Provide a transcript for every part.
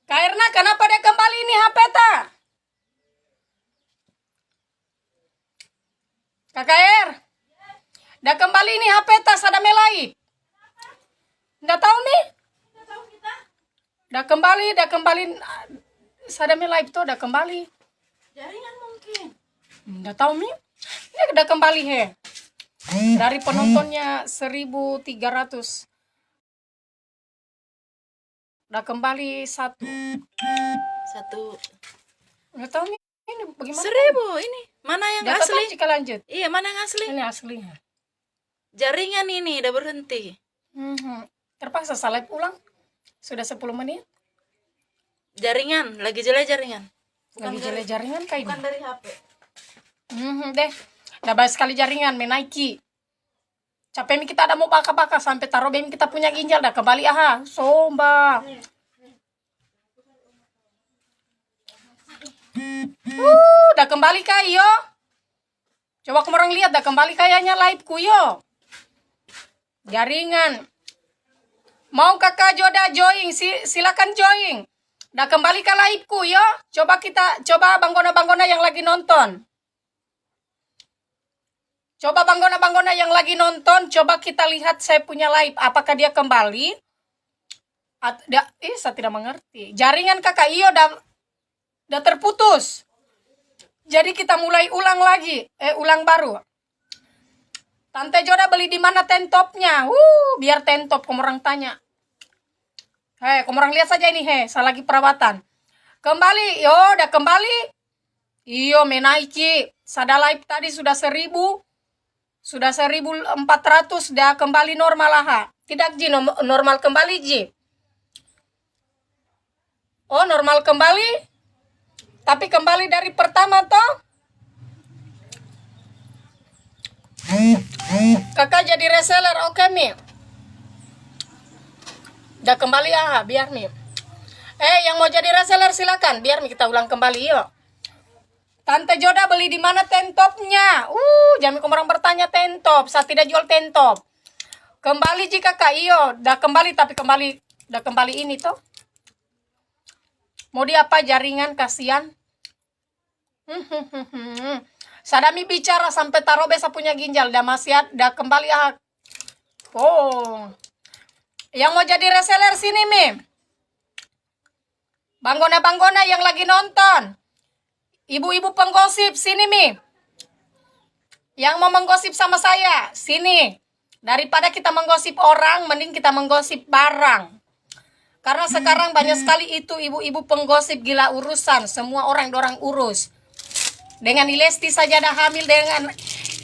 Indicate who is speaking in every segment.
Speaker 1: Kak Erna, kenapa dia kembali ini HP ta? Kakak Er, dia kembali ini HP ta sada melai. Nggak tahu nih. Dah kembali sada melai itu dah kembali.
Speaker 2: Jaringan mungkin.
Speaker 1: Nggak tahu nih. Ini udah kembali he. Dari penontonnya 1.300. Udah kembali satu. Nggak tahu nih. Ini bagaimana?
Speaker 2: 1.000 ini. Mana yang
Speaker 1: Nggak tahu
Speaker 2: asli?
Speaker 1: jika lanjut.
Speaker 2: Iya, mana yang asli?
Speaker 1: Ini aslinya.
Speaker 2: Jaringan ini udah berhenti.
Speaker 1: Terpaksa salib ulang. Sudah 10 menit.
Speaker 2: Jaringan, lagi jelek jaringan.
Speaker 1: Lagi jelek jaringan kayak
Speaker 2: Bukan
Speaker 1: ini.
Speaker 2: dari HP.
Speaker 1: Deh. Udah banyak sekali jaringan menaiki. Capek mi kita ada mau baka-baka sampai taruh bem kita punya ginjal dah kembali aha. Somba. Udah kembali kayo. Coba kamu orang lihat dah kembali kayaknya live ku yo. Jaringan. Mau kakak Joda join, silakan join. Dah kembali ke live ku yo. Coba banggona-banggona yang lagi nonton. Coba banggona-banggona yang lagi nonton, coba kita lihat saya punya live. Apakah dia kembali? Saya tidak mengerti. Jaringan kakak iyo udah terputus. Jadi kita mulai ulang lagi. Ulang baru. Tante Joda beli di mana tentopnya? Biar tentop, kamu orang tanya. Kamu orang lihat saja ini, saya lagi perawatan. Kembali, udah kembali. Iyo, menaiki. Sada live tadi sudah 1.000. Sudah 1.400, dah kembali normal lah. Tidak Ji, normal kembali Ji. Oh, normal kembali. Tapi kembali dari pertama toh. Kakak jadi reseller, oke Mi. Dah kembali biar Mi. Yang mau jadi reseller silakan, biar Mi kita ulang kembali yuk. Tante Joda beli di mana tentopnya? Jangan orang bertanya tentop. Saya tidak jual tentop. Kembali jika Kak Iyo. Dah kembali tapi dah kembali ini toh. Mau diapa jaringan kasihan? Sadami bicara sampai taruh besa punya ginjal. Dah dah kembali Yang mau jadi reseller sini Mi. Banggona-banggona yang lagi nonton. Ibu-ibu penggosip, sini Mi. Yang mau menggosip sama saya, sini. Daripada kita menggosip orang, mending kita menggosip barang. Karena sekarang banyak sekali itu ibu-ibu penggosip gila urusan. Semua orang urus. Dengan Ilesti saja ada hamil, dengan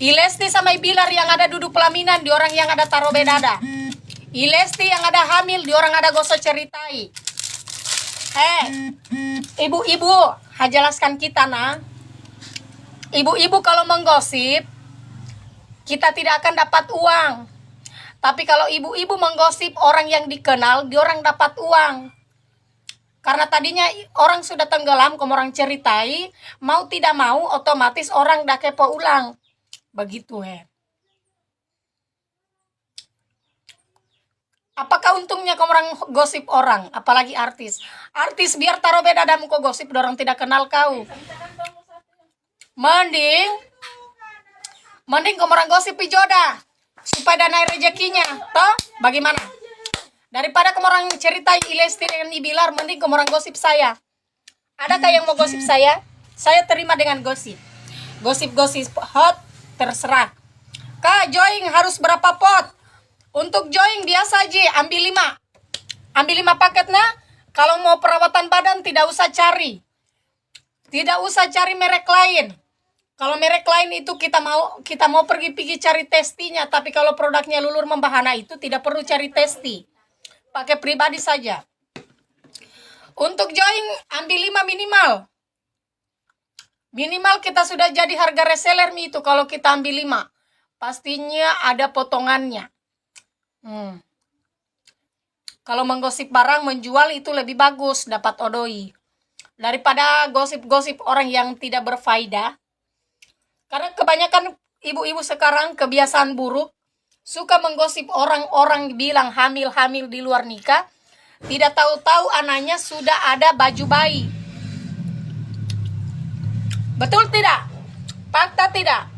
Speaker 1: Ilesti sama Bilar yang ada duduk pelaminan, di orang yang ada taruh bedada. Ilesti yang ada hamil, di orang ada gosok ceritai. Ibu-ibu, jelaskan kita nah. Ibu-ibu kalau menggosip, kita tidak akan dapat uang. Tapi kalau ibu-ibu menggosip orang yang dikenal, di orang dapat uang. Karena tadinya orang sudah tenggelam, kamu orang ceritai, mau tidak mau otomatis orang dah kepo ulang. Begitu Apakah untungnya kamu orang gosip orang, apalagi artis? Artis biar taruh beda damu kau gosip, orang tidak kenal kau. Mending kamu orang gosip Joda supaya dana rezekinya, toh? Bagaimana? Daripada kamu orang ceritai Ilesti dengan Ibilar, mending kamu orang gosip saya. Adakah yang mau gosip saya? Saya terima dengan gosip. Gosip-gosip hot terserah. Kak, join harus berapa pot? Untuk join biasa aja, ambil 5. Ambil 5 paket nah. Kalau mau perawatan badan tidak usah cari. Tidak usah cari merek lain. Kalau merek lain itu kita mau pergi cari testinya, tapi kalau produknya lulur membahana itu tidak perlu cari testi. Pakai pribadi saja. Untuk join ambil 5 minimal. Minimal kita sudah jadi harga reseller itu kalau kita ambil 5. Pastinya ada potongannya. Kalau menggosip barang menjual itu lebih bagus, dapat odoi daripada gosip-gosip orang yang tidak berfaedah. Karena kebanyakan ibu-ibu sekarang kebiasaan buruk, suka menggosip orang-orang bilang hamil di luar nikah, Tidak tahu-tahu anaknya sudah ada baju bayi. Betul tidak? Fakta tidak?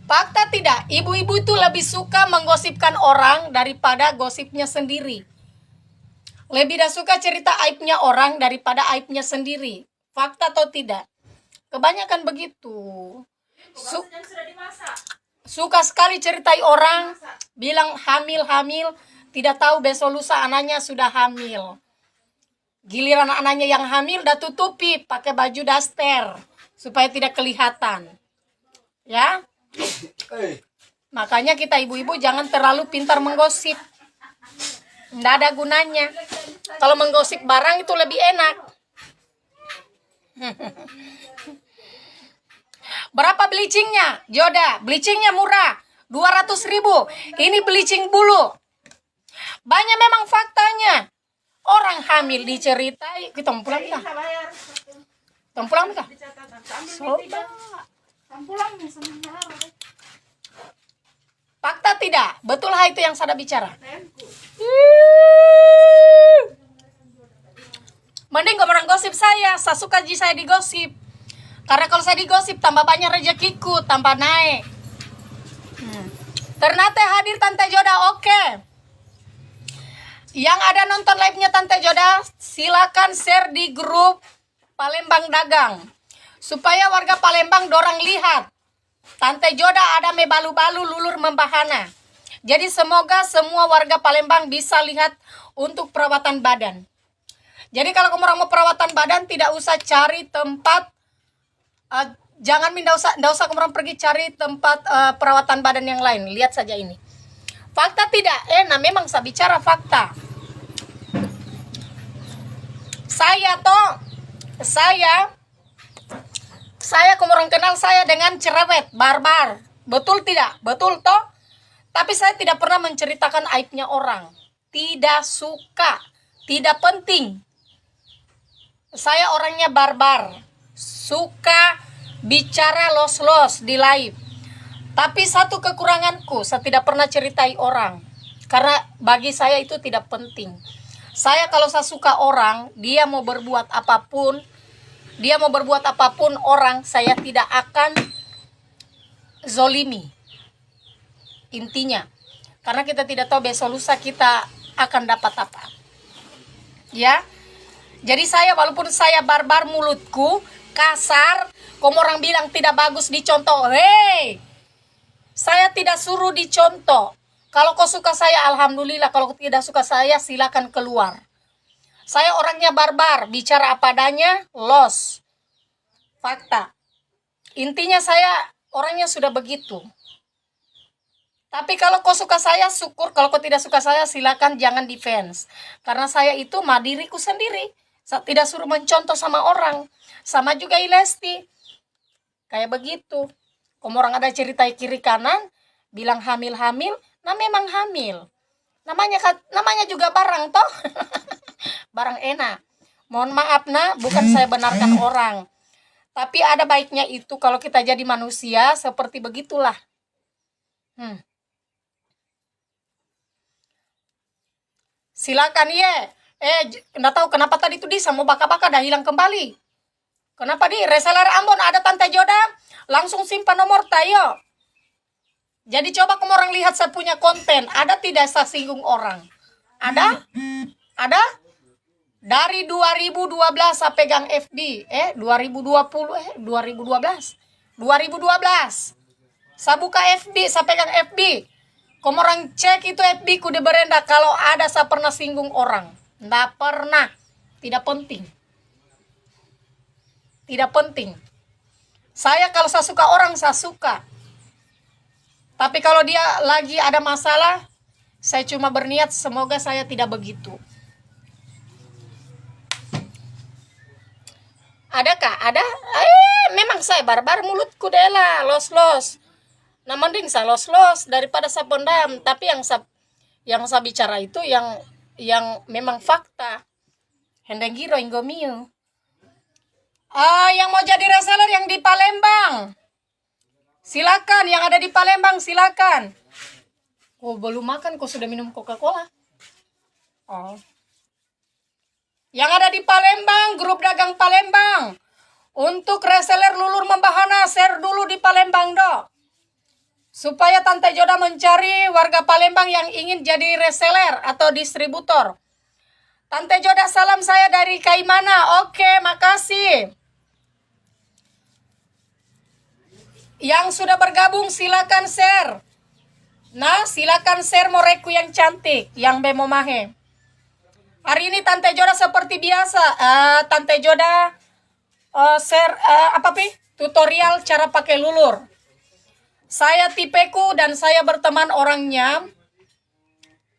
Speaker 1: Fakta tidak? Ibu-ibu itu lebih suka menggosipkan orang daripada gosipnya sendiri. Lebih dah suka cerita aibnya orang daripada aibnya sendiri. Fakta atau tidak? Kebanyakan begitu. Suka sekali ceritai orang, bilang hamil-hamil, tidak tahu besok lusa anaknya sudah hamil. Giliran anaknya yang hamil dah tutupi pakai baju daster supaya tidak kelihatan. Ya. Makanya kita ibu-ibu jangan terlalu pintar menggosip. Nggak ada gunanya. Kalau menggosip barang itu lebih enak. Berapa bleachingnya? Joda, bleachingnya murah, 200.000. Ini bleaching bulu. Banyak memang faktanya. Orang hamil diceritai. Kita mau pulang kita. Kita mau pulang kita. Fakta tidak? Betullah itu yang saya bicara. Mending orang gosip saya suka saya digosip. Karena kalau saya digosip tambah banyak rezekiku, tambah naik. Ternyata hadir Tante Joda, oke. Yang ada nonton live-nya Tante Joda, silakan share di grup Palembang Dagang. Supaya warga Palembang dorang lihat. Tante Joda ada me balu-balu lulur membahana. Jadi semoga semua warga Palembang bisa lihat untuk perawatan badan. Jadi kalau kamu orang mau perawatan badan, tidak usah cari tempat. Jangan ndak usah kamu orang pergi cari tempat perawatan badan yang lain. Lihat saja ini. Fakta tidak? Memang saya bicara fakta. Saya kamu orang kenal saya dengan cerewet, barbar. Betul tidak? Betul toh? Tapi saya tidak pernah menceritakan aibnya orang. Tidak suka, tidak penting. Saya orangnya barbar. Suka bicara los-los di live. Tapi satu kekuranganku, saya tidak pernah ceritai orang. Karena bagi saya itu tidak penting. Saya kalau saya suka orang, dia mau berbuat apapun orang, saya tidak akan zolimi. Intinya. Karena kita tidak tahu besok lusa kita akan dapat apa. Ya. Jadi saya walaupun saya barbar mulutku, kasar, kamu orang bilang tidak bagus dicontoh. Hei, saya tidak suruh dicontoh. Kalau kau suka saya, alhamdulillah. Kalau tidak suka saya, silakan keluar. Saya orangnya barbar, bicara apa adanya, los. Fakta. Intinya saya orangnya sudah begitu. Tapi kalau kau suka saya, syukur. Kalau kau tidak suka saya, silakan jangan defense. Karena saya itu diriku sendiri. Saya tidak suruh mencontoh sama orang. Sama juga Ilesti. Kayak begitu. Kamu orang ada cerita kiri kanan, bilang hamil-hamil, nah memang hamil. Namanya juga barang toh. Barang enak. Mohon maaf bukan saya benarkan orang. Tapi ada baiknya itu kalau kita jadi manusia seperti begitulah. Silakan nggak tahu kenapa tadi tuh Disa mau baka-baka dah hilang kembali. Kenapa di reseller Ambon ada Tante Joda? Langsung simpan nomor tayo. Jadi coba kamu orang lihat saya punya konten. Ada tidak saya singgung orang? Ada? Ada? Dari 2012 saya pegang FB. 2012. 2012. Saya buka FB, saya pegang FB. Kamu orang cek itu FB ku di berenda. Kalau ada saya pernah singgung orang. Nggak pernah. Tidak penting. Tidak penting. Saya kalau saya suka orang, saya suka. Tapi kalau dia lagi ada masalah, saya cuma berniat semoga saya tidak begitu. Adakah? Ada? Memang saya barbar mulutku dela, los-los. Nah mending saya los-los daripada saya pendam. Tapi yang saya bicara itu yang memang fakta. Hendeng giro inggomiu. Yang mau jadi reseller yang di Palembang. Silakan, yang ada di Palembang silakan. Oh, belum makan, kok sudah minum Coca-Cola? Oh. Yang ada di Palembang, grup dagang Palembang. Untuk reseller Lulur Membahana, share dulu di Palembang do. Supaya Tante Joda mencari warga Palembang yang ingin jadi reseller atau distributor. Tante Joda, salam saya dari Kaimana. Oke, makasih. Yang sudah bergabung silakan share. Nah, silakan share moreku yang cantik, yang bemomahe. Hari ini Tante Joda seperti biasa, Tante Joda share tutorial cara pakai lulur. Saya tipeku dan saya berteman orangnya.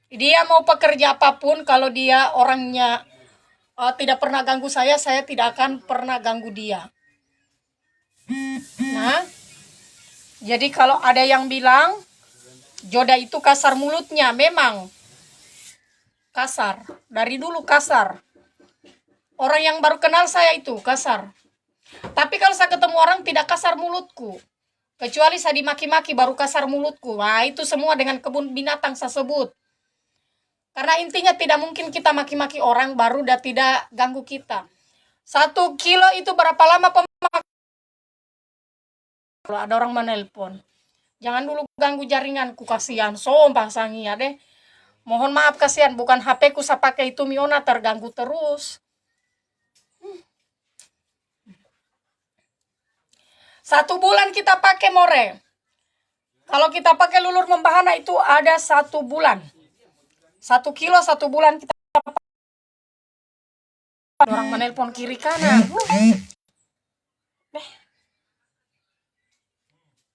Speaker 1: Dia mau pekerja apapun, kalau dia orangnya tidak pernah ganggu saya tidak akan pernah ganggu dia. Nah, jadi kalau ada yang bilang Joda itu kasar mulutnya, memang kasar. Dari dulu kasar. Orang yang baru kenal saya itu kasar. Tapi kalau saya ketemu orang tidak kasar mulutku. Kecuali saya dimaki-maki baru kasar mulutku. Nah, itu semua dengan kebun binatang saya sebut. Karena intinya tidak mungkin kita maki-maki orang baru dan tidak ganggu kita. 1 kilo itu berapa lama pemakaian? Kalau ada orang menelpon, jangan dulu ganggu jaringanku, kasihan. Sombah sangia deh. Mohon maaf, kasihan. Bukan HP ku saya pakai itu Miona, terganggu terus. 1 bulan kita pakai more. Kalau kita pakai Lulur Membahana itu ada 1 bulan. 1 kilo 1 bulan kita pakai. Orang menelpon kiri kanan.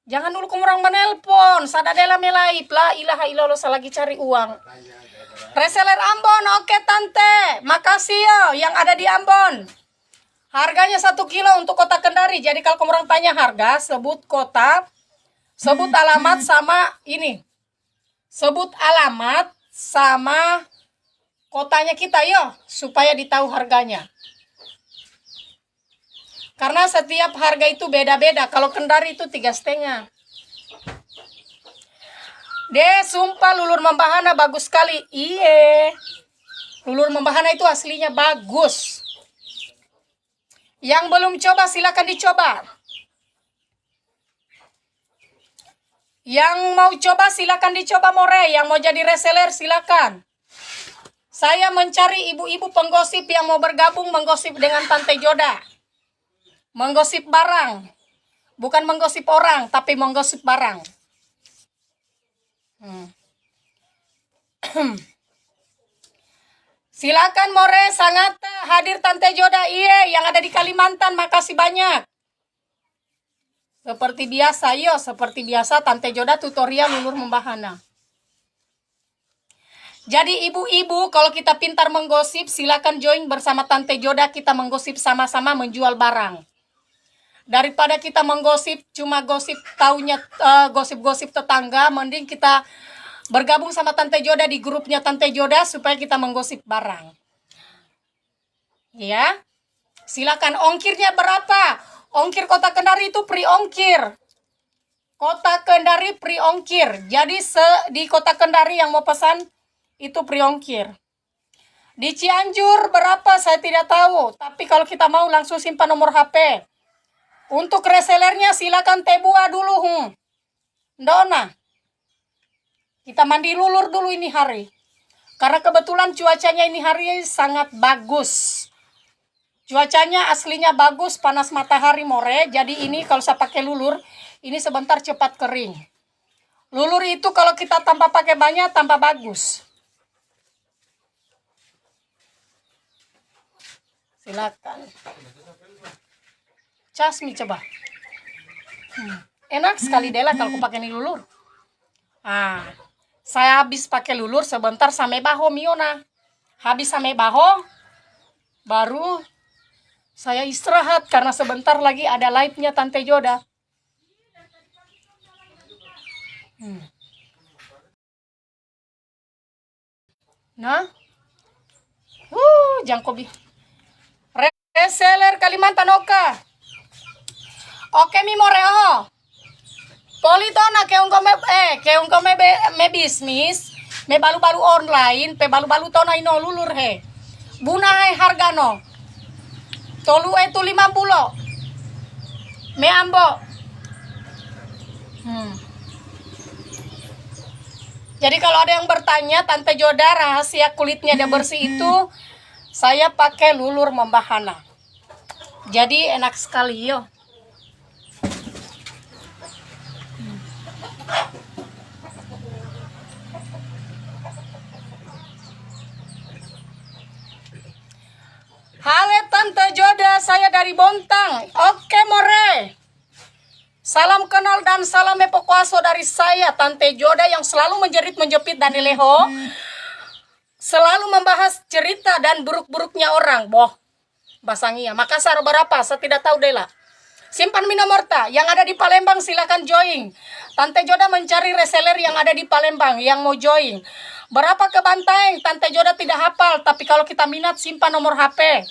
Speaker 1: Jangan dulu kamu orang menelpon. Sadadela melaip. La ilaha illallah, saya lagi cari uang. Reseller Ambon, oke Tante. Makasih yo yang ada di Ambon. Harganya 1 kilo untuk kota Kendari. Jadi kalau kamu orang tanya harga, sebut kota, sebut alamat sama ini. Sebut alamat sama kotanya kita yo, supaya ditahu harganya. Karena setiap harga itu beda-beda. Kalau Kendari itu 3,5. Sumpah Lulur Membahana bagus sekali. Iye. Lulur Membahana itu aslinya bagus. Yang belum coba silakan dicoba. Yang mau coba silakan dicoba more. Yang mau jadi reseller silakan. Saya mencari ibu-ibu penggosip yang mau bergabung menggosip dengan Tante Joda. Menggosip barang. Bukan menggosip orang, tapi menggosip barang. Silakan more, sangat hadir Tante Joda. Iya, yang ada di Kalimantan, makasih banyak. Seperti biasa, seperti biasa Tante Joda tutorial Lulur Membahana. Jadi ibu-ibu, kalau kita pintar menggosip, silakan join bersama Tante Joda, kita menggosip sama-sama menjual barang. Daripada kita menggosip, cuma gosip taunya gosip-gosip tetangga, mending kita bergabung sama Tante Joda di grupnya Tante Joda supaya kita menggosip barang. Ya. Silakan, ongkirnya berapa? Ongkir Kota Kendari itu free ongkir. Kota Kendari free ongkir. Jadi di Kota Kendari yang mau pesan itu free ongkir. Di Cianjur berapa saya tidak tahu, tapi kalau kita mau langsung simpan nomor HP. Untuk resellernya silakan Tebua dulu. Dona. Kita mandi lulur dulu ini hari. Karena kebetulan cuacanya ini hari sangat bagus. Cuacanya aslinya bagus, panas matahari more. Jadi ini kalau saya pakai lulur, ini sebentar cepat kering. Lulur itu kalau kita tanpa pakai banyak, tambah bagus. Silakan. Casmi coba. Enak sekali Dela kalau aku pakai ini lulur. Saya habis pakai lulur sebentar sampai baho Miona. Habis sampai baho, baru saya istirahat karena sebentar lagi ada live-nya Tante Joda. Nah, jangkobi. Reseller Kalimantan Oka. Oke mi moreo. Politona keung kome me bisnis, me balu-balu online, pe balu-balu tona ino lulur he. bunai hargano. Tolu itu 50. Me ambo. Jadi kalau ada yang bertanya, Tante Joda rahasia kulitnya dia bersih itu, saya pakai lulur membahana. Jadi enak sekali yo. Halo Tante Joda, saya dari Bontang. Oke more. Salam kenal dan salam epokuaso dari saya, Tante Joda yang selalu menjerit-menjepit dan leho. Selalu membahas cerita dan buruk-buruknya orang. Boh, Basangia. Makassar berapa? Saya tidak tahu deh lah. Simpan Minomorta. Yang ada di Palembang silakan join. Tante Joda mencari reseller yang ada di Palembang yang mau join. Berapa ke Bantaeng? Tante Joda tidak hafal. Tapi kalau kita minat simpan nomor HP.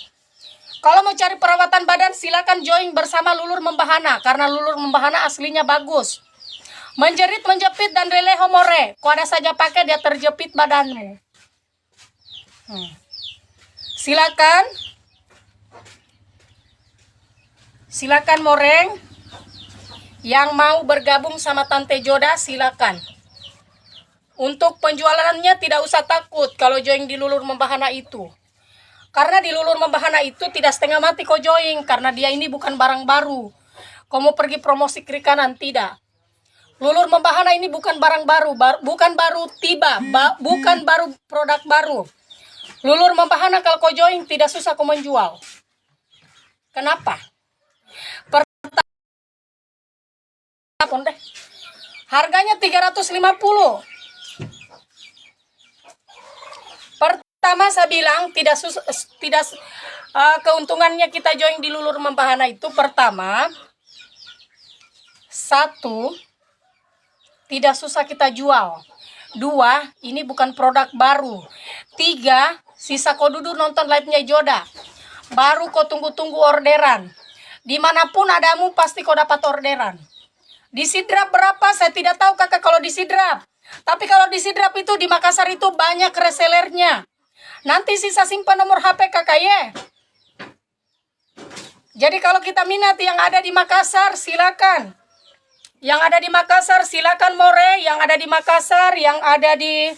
Speaker 1: Kalau mau cari perawatan badan silakan join bersama Lulur Membahana. Karena Lulur Membahana aslinya bagus. Menjerit, menjepit dan releho more. Kau ada saja pakai dia terjepit badanmu. Silakan. Silakan Moreng. Yang mau bergabung sama Tante Joda silakan. Untuk penjualannya tidak usah takut kalau join di Lulur Membahana itu. Karena di Lulur Membahana itu tidak setengah mati kau join. Karena dia ini bukan barang baru. Kau mau pergi promosi kiri kanan, tidak. Lulur Membahana ini bukan barang baru. Bukan baru tiba. Bukan baru produk baru. Lulur Membahana kalau kau join tidak susah kau menjual. Kenapa? Harganya 350. Pertama saya bilang tidak keuntungannya kita join di Lulur Membahana itu pertama, satu, tidak susah kita jual. Dua, ini bukan produk baru. Tiga, sisa kau duduk nonton live-nya Joda. Baru kau tunggu-tunggu orderan. Dimanapun adamu pasti kau dapat orderan. Di Sidrap berapa? Saya tidak tahu kakak kalau di Sidrap. Tapi kalau di Sidrap itu di Makassar itu banyak resellernya. Nanti sisa simpan nomor HP kakak ya. Jadi kalau kita minat yang ada di Makassar silakan. Yang ada di Makassar silakan more. Yang ada di Makassar, yang ada di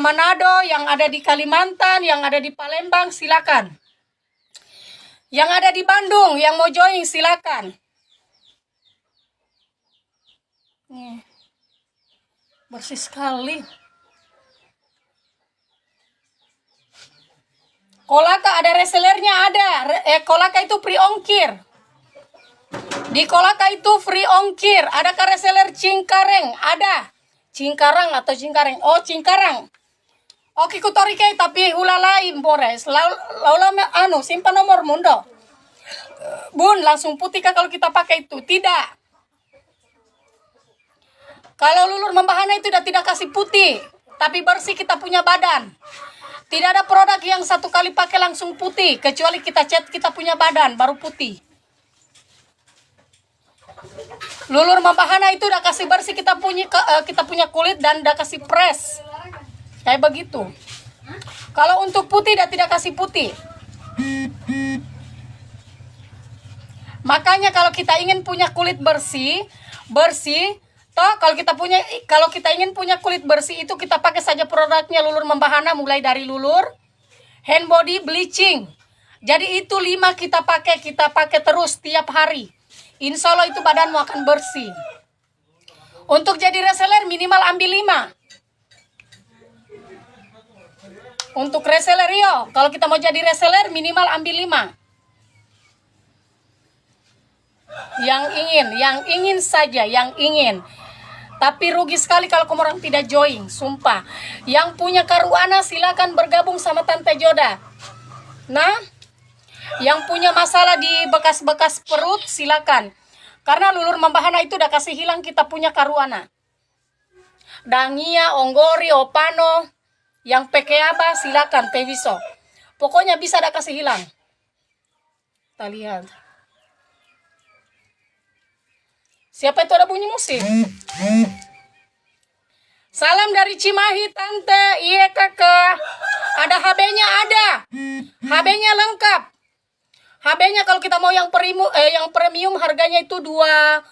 Speaker 1: Manado, yang ada di Kalimantan, yang ada di Palembang silakan. Yang ada di Bandung yang mau join silakan. Nih. Bersih sekali. Kolaka ada resellernya ada. Kolaka itu free ongkir. Di Kolaka itu free ongkir. Adakah reseller Cingkareng? Ada. Cingkarang atau Cingkareng? Oh, Cingkarang. Oke, kutorike tapi hula lain Bores. Laula simpan nomor mundo. Bun, langsung putih kah kalau kita pakai itu? Tidak. Kalau Lulur Membahana itu udah tidak kasih putih, tapi bersih kita punya badan. Tidak ada produk yang satu kali pakai langsung putih, kecuali kita cat kita punya badan baru putih. Lulur Membahana itu udah kasih bersih kita punya kulit dan udah kasih press. Kayak begitu. Kalau untuk putih udah tidak kasih putih. Makanya kalau kita ingin punya kulit bersih, toh kalau kita ingin punya kulit bersih itu kita pakai saja produknya Lulur Membahana mulai dari lulur, hand body, bleaching. Jadi itu 5 kita pakai terus tiap hari. Insya Allah itu badanmu akan bersih. Untuk jadi reseller minimal ambil 5. Untuk reseller yo, kalau kita mau jadi reseller minimal ambil 5. Yang ingin saja, yang ingin. Tapi rugi sekali kalau kamu orang tidak join, sumpah. Yang punya karuana silakan bergabung sama Tante Joda. Nah, yang punya masalah di bekas-bekas perut silakan. Karena Lulur Membahana itu udah kasih hilang kita punya karuana. Dangia, Onggori, Opano, yang pekeaba silakan Teviso. Pokoknya bisa ada kasih hilang. Kita lihat. Siapa itu ada bunyi musik? Salam dari Cimahi, Tante. Iya, Kakak. Ada HB-nya ada. HB-nya lengkap. HB-nya kalau kita mau yang premium harganya itu 330.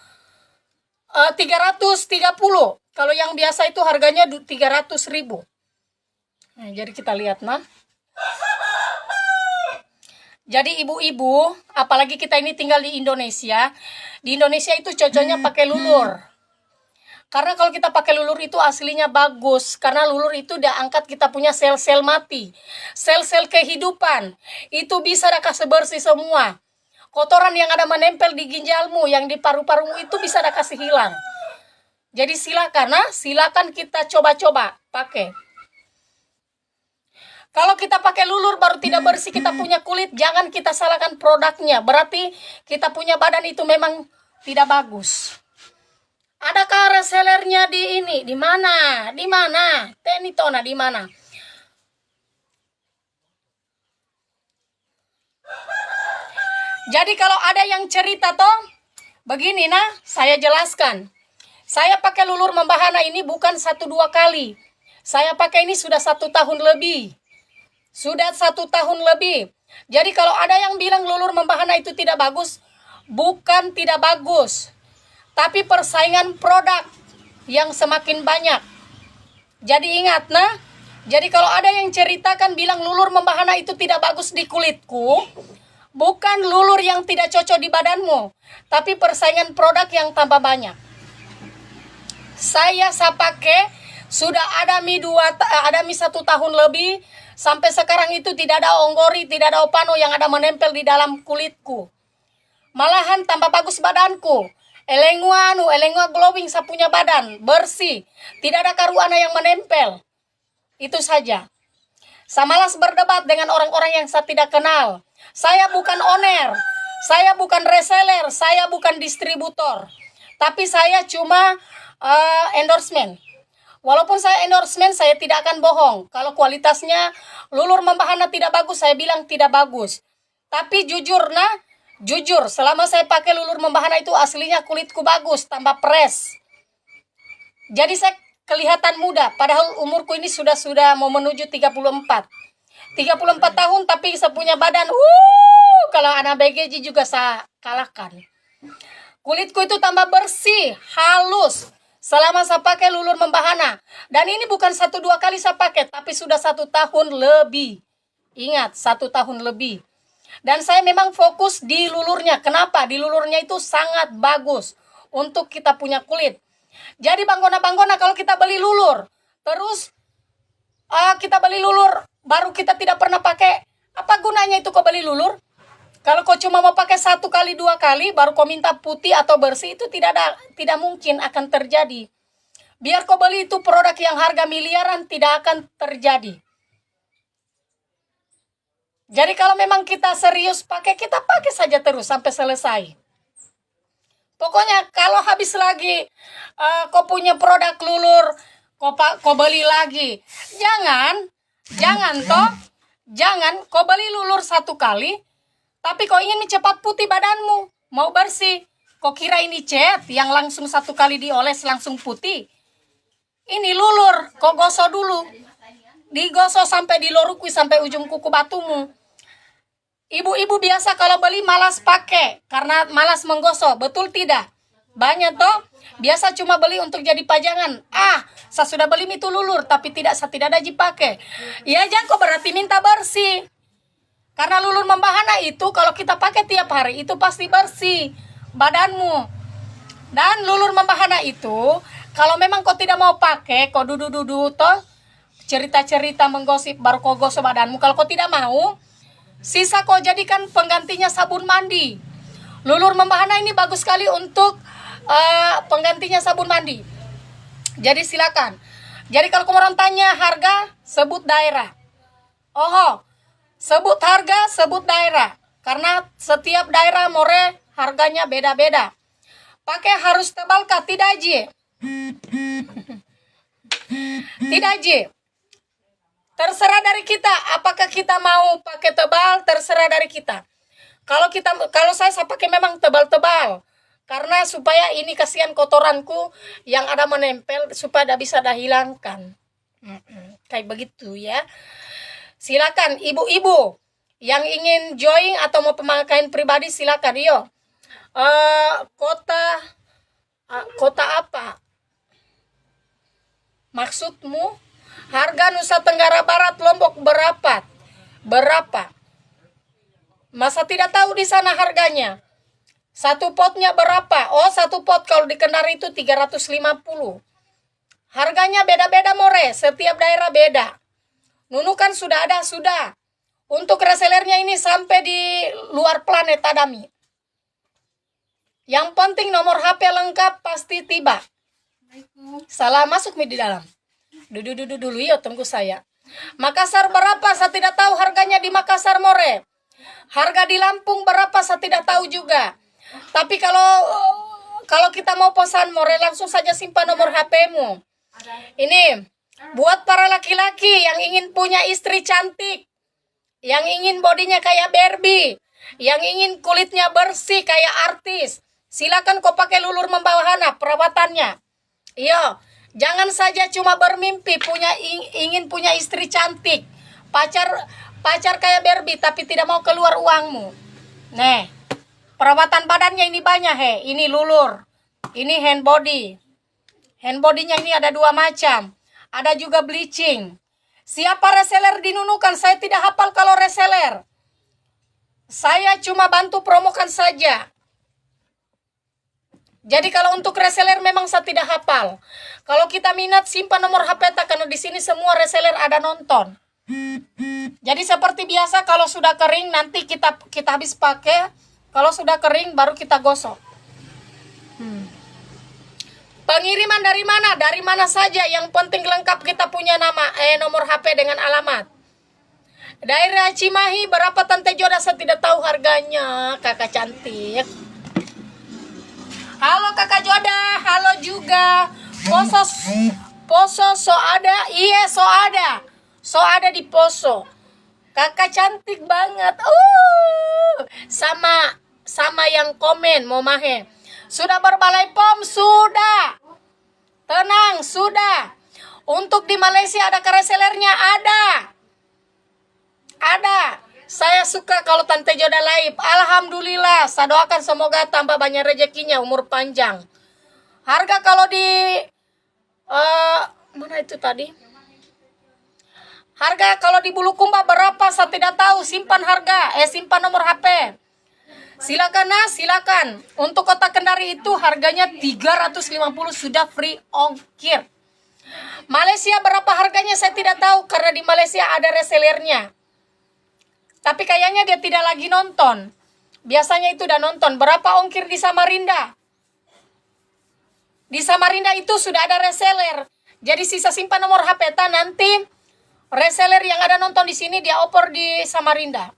Speaker 1: Kalau yang biasa itu harganya 300.000. Nah, jadi kita lihat nah. Jadi ibu-ibu, apalagi kita ini tinggal di Indonesia. Di Indonesia itu cocoknya pakai lulur. Karena kalau kita pakai lulur itu aslinya bagus. Karena lulur itu udah angkat kita punya sel-sel mati. Sel-sel kehidupan. Itu bisa kasih bersih semua. Kotoran yang ada menempel di ginjalmu, yang di paru-parumu itu bisa kasih hilang. Jadi silakan kita coba-coba pakai. Kalau kita pakai lulur baru tidak bersih kita punya kulit, jangan kita salahkan produknya. Berarti kita punya badan itu memang tidak bagus. Adakah resellernya di ini? Di mana? Di mana? Tenitona di mana? Jadi kalau ada yang cerita toh, begini nah, saya jelaskan. Saya pakai lulur membahana ini bukan 1-2 kali. Saya pakai ini sudah 1 tahun lebih. Sudah 1 tahun lebih. Jadi kalau ada yang bilang lulur membahana itu tidak bagus, bukan tidak bagus. Tapi persaingan produk yang semakin banyak. Jadi ingat nah, jadi kalau ada yang ceritakan bilang lulur membahana itu tidak bagus di kulitku, bukan lulur yang tidak cocok di badanmu, tapi persaingan produk yang tambah banyak. Saya pakai sudah ada mi 1 tahun lebih. Sampai sekarang itu tidak ada onggori, tidak ada opano yang ada menempel di dalam kulitku. Malahan tambah bagus badanku. Elengua glowing sapunya badan, bersih. Tidak ada karuana yang menempel. Itu saja. Saya malas berdebat dengan orang-orang yang saya tidak kenal. Saya bukan owner, saya bukan reseller, saya bukan distributor. Tapi saya cuma endorsement. Walaupun saya endorsement, saya tidak akan bohong. Kalau kualitasnya lulur membahana tidak bagus, saya bilang tidak bagus. Tapi jujur nah, jujur, selama saya pakai lulur membahana itu aslinya kulitku bagus, tambah fresh. Jadi saya kelihatan muda, padahal umurku ini sudah mau menuju 34. 34 tahun tapi saya punya badan, kalau anak BGJ juga saya kalahkan. Kulitku itu tambah bersih, halus. Selama saya pakai lulur membahana. Dan ini bukan 1-2 kali saya pakai, tapi sudah 1 tahun lebih. Ingat, 1 tahun lebih. Dan saya memang fokus di lulurnya. Kenapa? Di lulurnya itu sangat bagus untuk kita punya kulit. Jadi banggona-banggona kalau kita beli lulur, terus kita beli lulur, baru kita tidak pernah pakai, apa gunanya itu kau beli lulur? Kalau kau cuma mau pakai 1 kali 2 kali, baru kau minta putih atau bersih, itu tidak mungkin akan terjadi. Biar kau beli itu produk yang harga miliaran, tidak akan terjadi. Jadi kalau memang kita serius pakai, kita pakai saja terus sampai selesai. Pokoknya kalau habis lagi kau punya produk lulur, kau beli lagi. Jangan kau beli lulur 1 kali, tapi kau ingin cepat putih badanmu, mau bersih. Kau kira ini cat yang langsung 1 kali dioles langsung putih? Ini lulur, kau gosok dulu. Digosok sampai dilorukui sampai ujung kuku batumu. Ibu-ibu biasa kalau beli malas pakai karena malas menggosok, betul tidak? Banyak toh, biasa cuma beli untuk jadi pajangan. Saya sudah beli itu lulur, tapi saya tidak ada pakai. Ya jangan kau berarti minta bersih. Karena lulur membahana itu kalau kita pakai tiap hari itu pasti bersih badanmu. Dan lulur membahana itu kalau memang kau tidak mau pakai, kau duduk toh cerita-cerita menggosip baru kau gosok badanmu. Kalau kau tidak mau, sisa kau jadikan penggantinya sabun mandi. Lulur membahana ini bagus sekali untuk penggantinya sabun mandi. Jadi silakan. Jadi kalau kau orang tanya harga, sebut daerah. Sebut harga, sebut daerah. Karena setiap daerah more harganya beda-beda. Pakai harus tebal kah? Tidak Ji. Tidak Ji. Terserah dari kita. Apakah kita mau pakai tebal? Terserah dari kita. Kalau saya pakai memang tebal-tebal. Karena supaya ini kasihan kotoranku yang ada menempel supaya tidak bisa dihilangkan. Kayak begitu ya. Silakan ibu-ibu yang ingin join atau mau pemakaian pribadi silakan. Yo. Kota apa? Maksudmu? Harga Nusa Tenggara Barat Lombok berapa? Berapa? Masa tidak tahu di sana harganya? Satu potnya berapa? Oh, satu pot kalau di Kendari itu 350. Harganya beda-beda more, setiap daerah beda. Nunukan sudah ada, sudah. Untuk resellernya ini sampai di luar planet Adami. Yang penting nomor HP lengkap pasti tiba. Salah masuk di dalam. Dulu yuk tunggu saya. Makassar berapa? Saya tidak tahu harganya di Makassar more. Harga di Lampung berapa? Saya tidak tahu juga. Tapi kalau kita mau pesan more langsung saja simpan nomor HP-mu. Ini buat para laki-laki yang ingin punya istri cantik, yang ingin bodinya kayak Barbie, yang ingin kulitnya bersih kayak artis. Silakan kau pakai Lulur Membawa Hana perawatannya. Iya, jangan saja cuma bermimpi ingin punya istri cantik, pacar kayak Barbie tapi tidak mau keluar uangmu. Nih, perawatan badannya ini banyak Ini Lulur, ini hand body. Hand body-nya ini ada 2 macam. Ada juga bleaching. Siapa reseller di Nunukan? Saya tidak hafal kalau reseller. Saya cuma bantu promokan saja. Jadi kalau untuk reseller memang saya tidak hafal. Kalau kita minat simpan nomor HP karena di sini semua reseller ada nonton. Jadi seperti biasa kalau sudah kering nanti kita habis pakai. Kalau sudah kering baru kita gosok. Pengiriman dari mana? Dari mana saja. Yang penting lengkap kita punya nama, nomor HP dengan alamat. Daerah Cimahi berapa Tante Joda? Saya tidak tahu harganya, kakak cantik. Halo kakak Joda, halo juga. Poso so ada? Iya so ada. So ada di Poso. Kakak cantik banget. Sama yang komen Momahe. Sudah berbalai pom? Sudah. Tenang, sudah. Untuk di Malaysia ada resellernya? Ada. Saya suka kalau Tante Joda live. Alhamdulillah. Saya doakan semoga tambah banyak rezekinya, umur panjang. Harga kalau di mana itu tadi? Harga kalau di Bulukumba berapa? Saya tidak tahu. Simpan harga. Simpan nomor HP. Silakan silakan. Untuk kota Kendari itu harganya 350 sudah free ongkir. Malaysia berapa harganya saya tidak tahu karena di Malaysia ada resellernya. Tapi kayaknya dia tidak lagi nonton. Biasanya itu udah nonton. Berapa ongkir di Samarinda? Di Samarinda itu sudah ada reseller. Jadi sisa simpan nomor HP nanti reseller yang ada nonton di sini dia oper di Samarinda.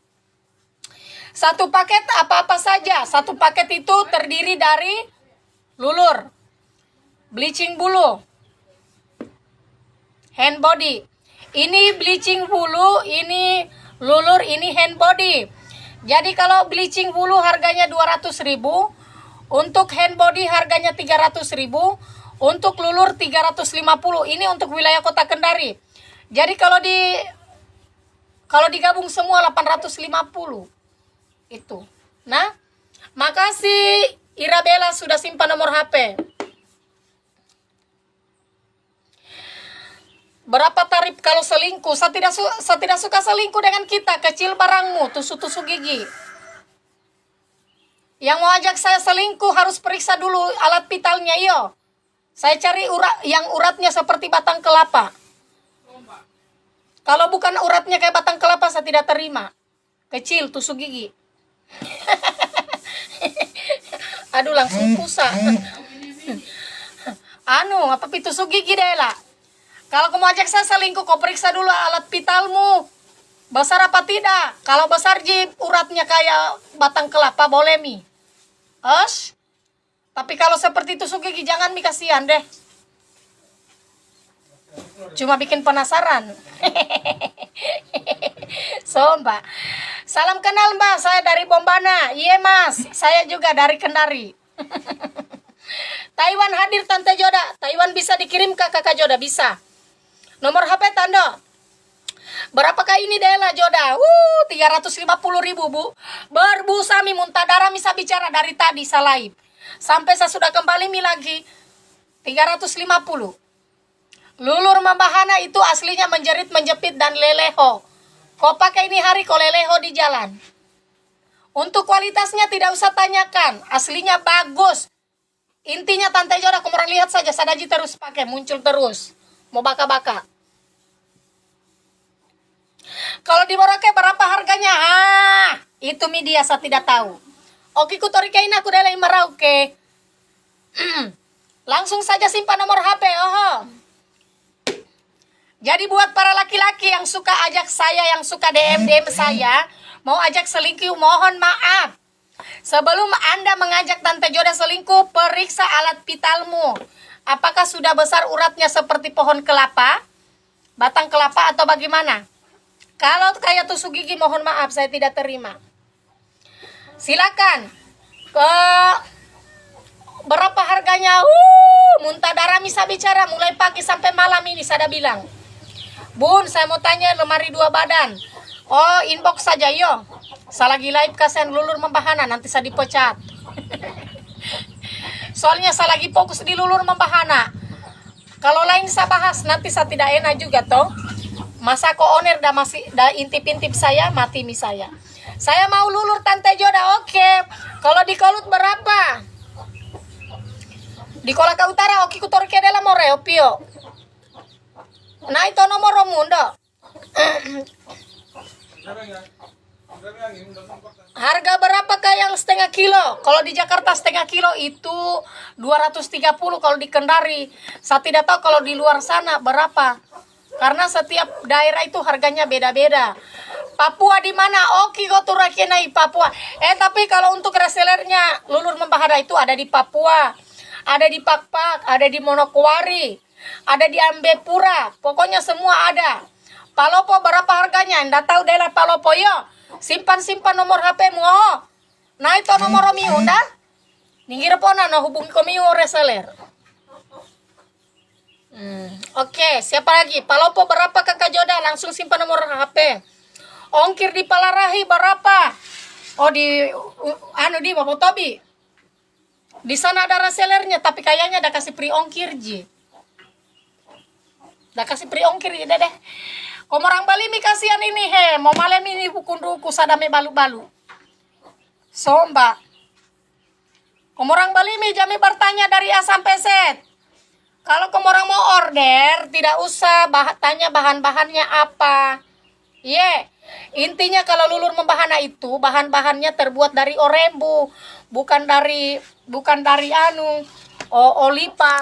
Speaker 1: Satu paket apa-apa saja. Satu paket itu terdiri dari Lulur, bleaching bulu, hand body. Ini bleaching bulu, ini Lulur, ini hand body. Jadi kalau bleaching bulu harganya 200.000, untuk hand body harganya 300.000, untuk Lulur 350. Ini untuk wilayah Kota Kendari. Jadi kalau digabung semua 850. Itu. Nah, makasih Irabella sudah simpan nomor HP. Berapa tarif kalau selingkuh? Saya tidak suka selingkuh dengan kita. Kecil barangmu, tusuk-tusuk gigi. Yang mau ajak saya selingkuh harus periksa dulu alat vitalnya, iyo. Saya cari yang uratnya seperti batang kelapa. Kalau bukan uratnya kayak batang kelapa, saya tidak terima. Kecil, tusuk gigi. Aduh, langsung pusat. Apa tusuk gigi deh lah. Kalau kamu ajak saya selingkuh, kau periksa dulu alat vitalmu. Besar apa tidak? Kalau besar uratnya kayak batang kelapa, boleh mi. Tapi kalau seperti tusuk gigi, jangan mi, kasihan deh. Cuma bikin penasaran. So, Mbak. Salam kenal, Mbak. Saya dari Bombana. Iya, Mas. Saya juga dari Kendari. Taiwan hadir Tante Joda. Taiwan bisa dikirim ke Kakak Joda, bisa. Nomor HP Tando. Berapakah ini Dela Joda? 350.000 Bu. Berbusa mi muntah darah bisa bicara dari tadi salai. Sampai saya sudah kembali mi lagi 350. Lulur membahana itu aslinya menjerit, menjepit dan leleho. Kau pakai ini hari kau leleho di jalan. Untuk kualitasnya tidak usah tanyakan, aslinya bagus. Intinya Tante Joda kemarin lihat saja Sadaji terus pakai, muncul terus. Mau baka-baka. Kalau di Merauke berapa harganya? Itu media saya tidak tahu. Oke, kutorikain aku dari Merauke. Langsung saja simpan nomor HP. Jadi buat para laki-laki yang suka ajak saya, yang suka DM saya, mau ajak selingkuh, mohon maaf. Sebelum Anda mengajak Tante Joda selingkuh, periksa alat vitalmu. Apakah sudah besar uratnya seperti pohon kelapa, batang kelapa atau bagaimana? Kalau kayak tusuk gigi, mohon maaf, saya tidak terima. Silakan. Berapa harganya? Muntah darah bisa bicara mulai pagi sampai malam ini, saya bilang. Bun, saya mau tanya lemari 2 badan. Oh, inbox saja yo. Saya lagi live kasihan lulur membahana, nanti saya dipecat. Soalnya saya lagi fokus di lulur membahana. Kalau lain saya bahas, nanti saya tidak enak juga toh. Masa ko owner masih intip-intip saya, mati mi saya. Saya mau lulur Tante Joda, oke. Kalau di Kolut berapa? Di Kolaka Utara, oke kutorke adalah more, opio. Nah itu nomor mundo. Harga berapakah yang setengah kilo? Kalau di Jakarta setengah kilo itu 230, kalau di Kendari. Saya tidak tahu kalau di luar sana berapa. Karena setiap daerah itu harganya beda-beda. Papua di mana? Oke, Goturakenai Papua. Tapi kalau untuk resellernya lulur membahana itu ada di Papua, ada di Pakpak, ada di Manokwari, ada di Ambepura. Pokoknya semua ada. Palopo berapa harganya? Nggak tahu daerah Palopo yo. Simpan nomor HP-mu. Nah itu nomor mi unda. Ninggir pona no hubungi komi reseller. Oke, siapa lagi? Palopo berapa Kakak Joda? Langsung simpan nomor HP. Ongkir di Palarahi berapa? Oh di di Momotobi. Di sana ada resellernya, tapi kayaknya udah kasih free ongkir ji. Udah kasih free ongkir ya deh. Komorang Bali mi kasihan ini mau malam ini hukun ruku sadame balu-balu. Somba. Komorang Bali mi jami bertanya dari A sampai Z. Kalau komorang mau order, tidak usah tanya bahan-bahannya apa. Intinya kalau lulur membahana itu bahan-bahannya terbuat dari orembu, bukan dari olipa.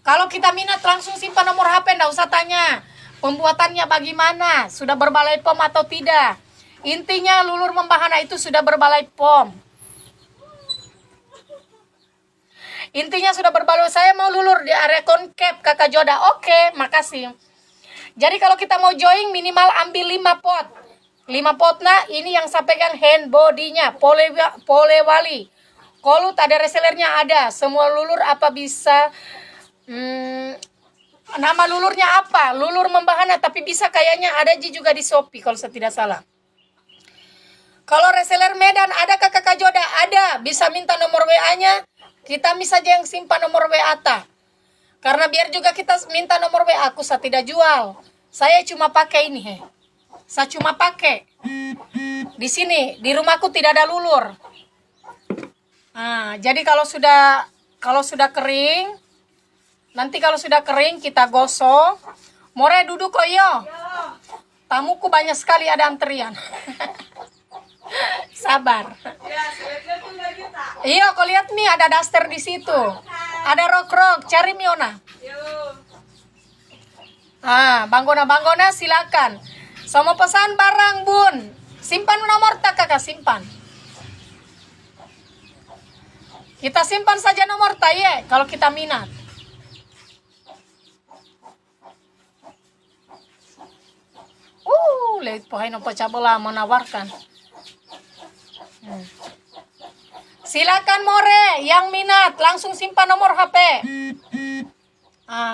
Speaker 1: Kalau kita minat langsung simpan nomor HP, enggak usah tanya pembuatannya bagaimana, sudah berbalai POM atau tidak. Intinya lulur membahana itu sudah berbalai POM. Intinya sudah berbaloi. Saya mau lulur di area concave Kakak Joda. Oke, makasih. Jadi kalau kita mau join minimal ambil 5 pot. 5 pot nah ini yang saya pegang hand body-nya Polewali. Kolut ada resellernya ada. Semua lulur apa bisa nama lulurnya apa? Lulur membahana tapi bisa kayaknya ada juga di Shopee kalau saya tidak salah. Kalau reseller Medan ada Kakak Joda? Ada. Bisa minta nomor WA-nya. Kita bisa aja yang simpan nomor WA ta. Karena biar juga kita minta nomor WA, aku saya tidak jual. Saya cuma pakai ini Saya cuma pakai. Di sini, di rumahku tidak ada lulur. Nah, jadi kalau sudah kering, nanti kalau sudah kering kita gosok. More duduk kok yo. Tamuku banyak sekali ada antrian. Sabar. Iya, kau lihat nih ada daster di situ. Ada rok-rok, cari Miona. Banggona silakan. Sama pesan barang, Bun. Simpan nomor tak Kakak, simpan. Kita simpan saja nomor tak ya, kalau kita minat. Lihat pohon pecah belah menawarkan. Silakan More, yang minat langsung simpan nomor HP.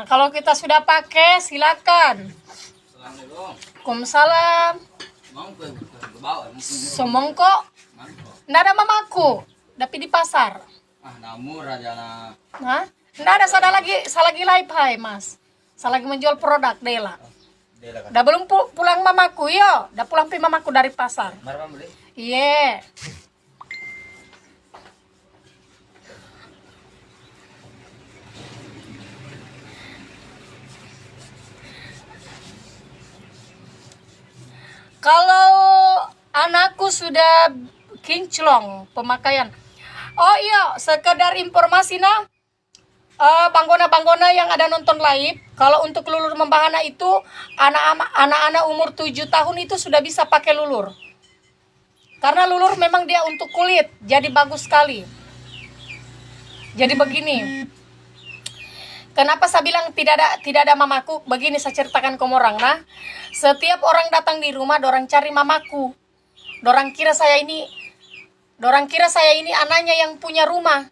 Speaker 1: Kalau kita sudah pakai, silakan. Waalaikumsalam. Semongko. Nggak ada mamaku, tapi di pasar. Nah, nggak ada saya lagi live hai mas. Saya lagi menjual produk Dela. Udah belum pulang mamaku yo, udah pulang pi mamaku dari pasar. Iya. Kalau anakku sudah kinclong pemakaian. Oh iya, sekedar informasi nah. Banggona-banggona yang ada nonton live, kalau untuk lulur membahana itu anak-anak umur 7 tahun itu sudah bisa pakai lulur. Karena lulur memang dia untuk kulit, jadi bagus sekali. Jadi begini. Kenapa saya bilang tidak ada mamaku? Begini saya ceritakan ke orang. Nah, setiap orang datang di rumah, dorang cari mamaku. Dorang kira saya ini anaknya yang punya rumah.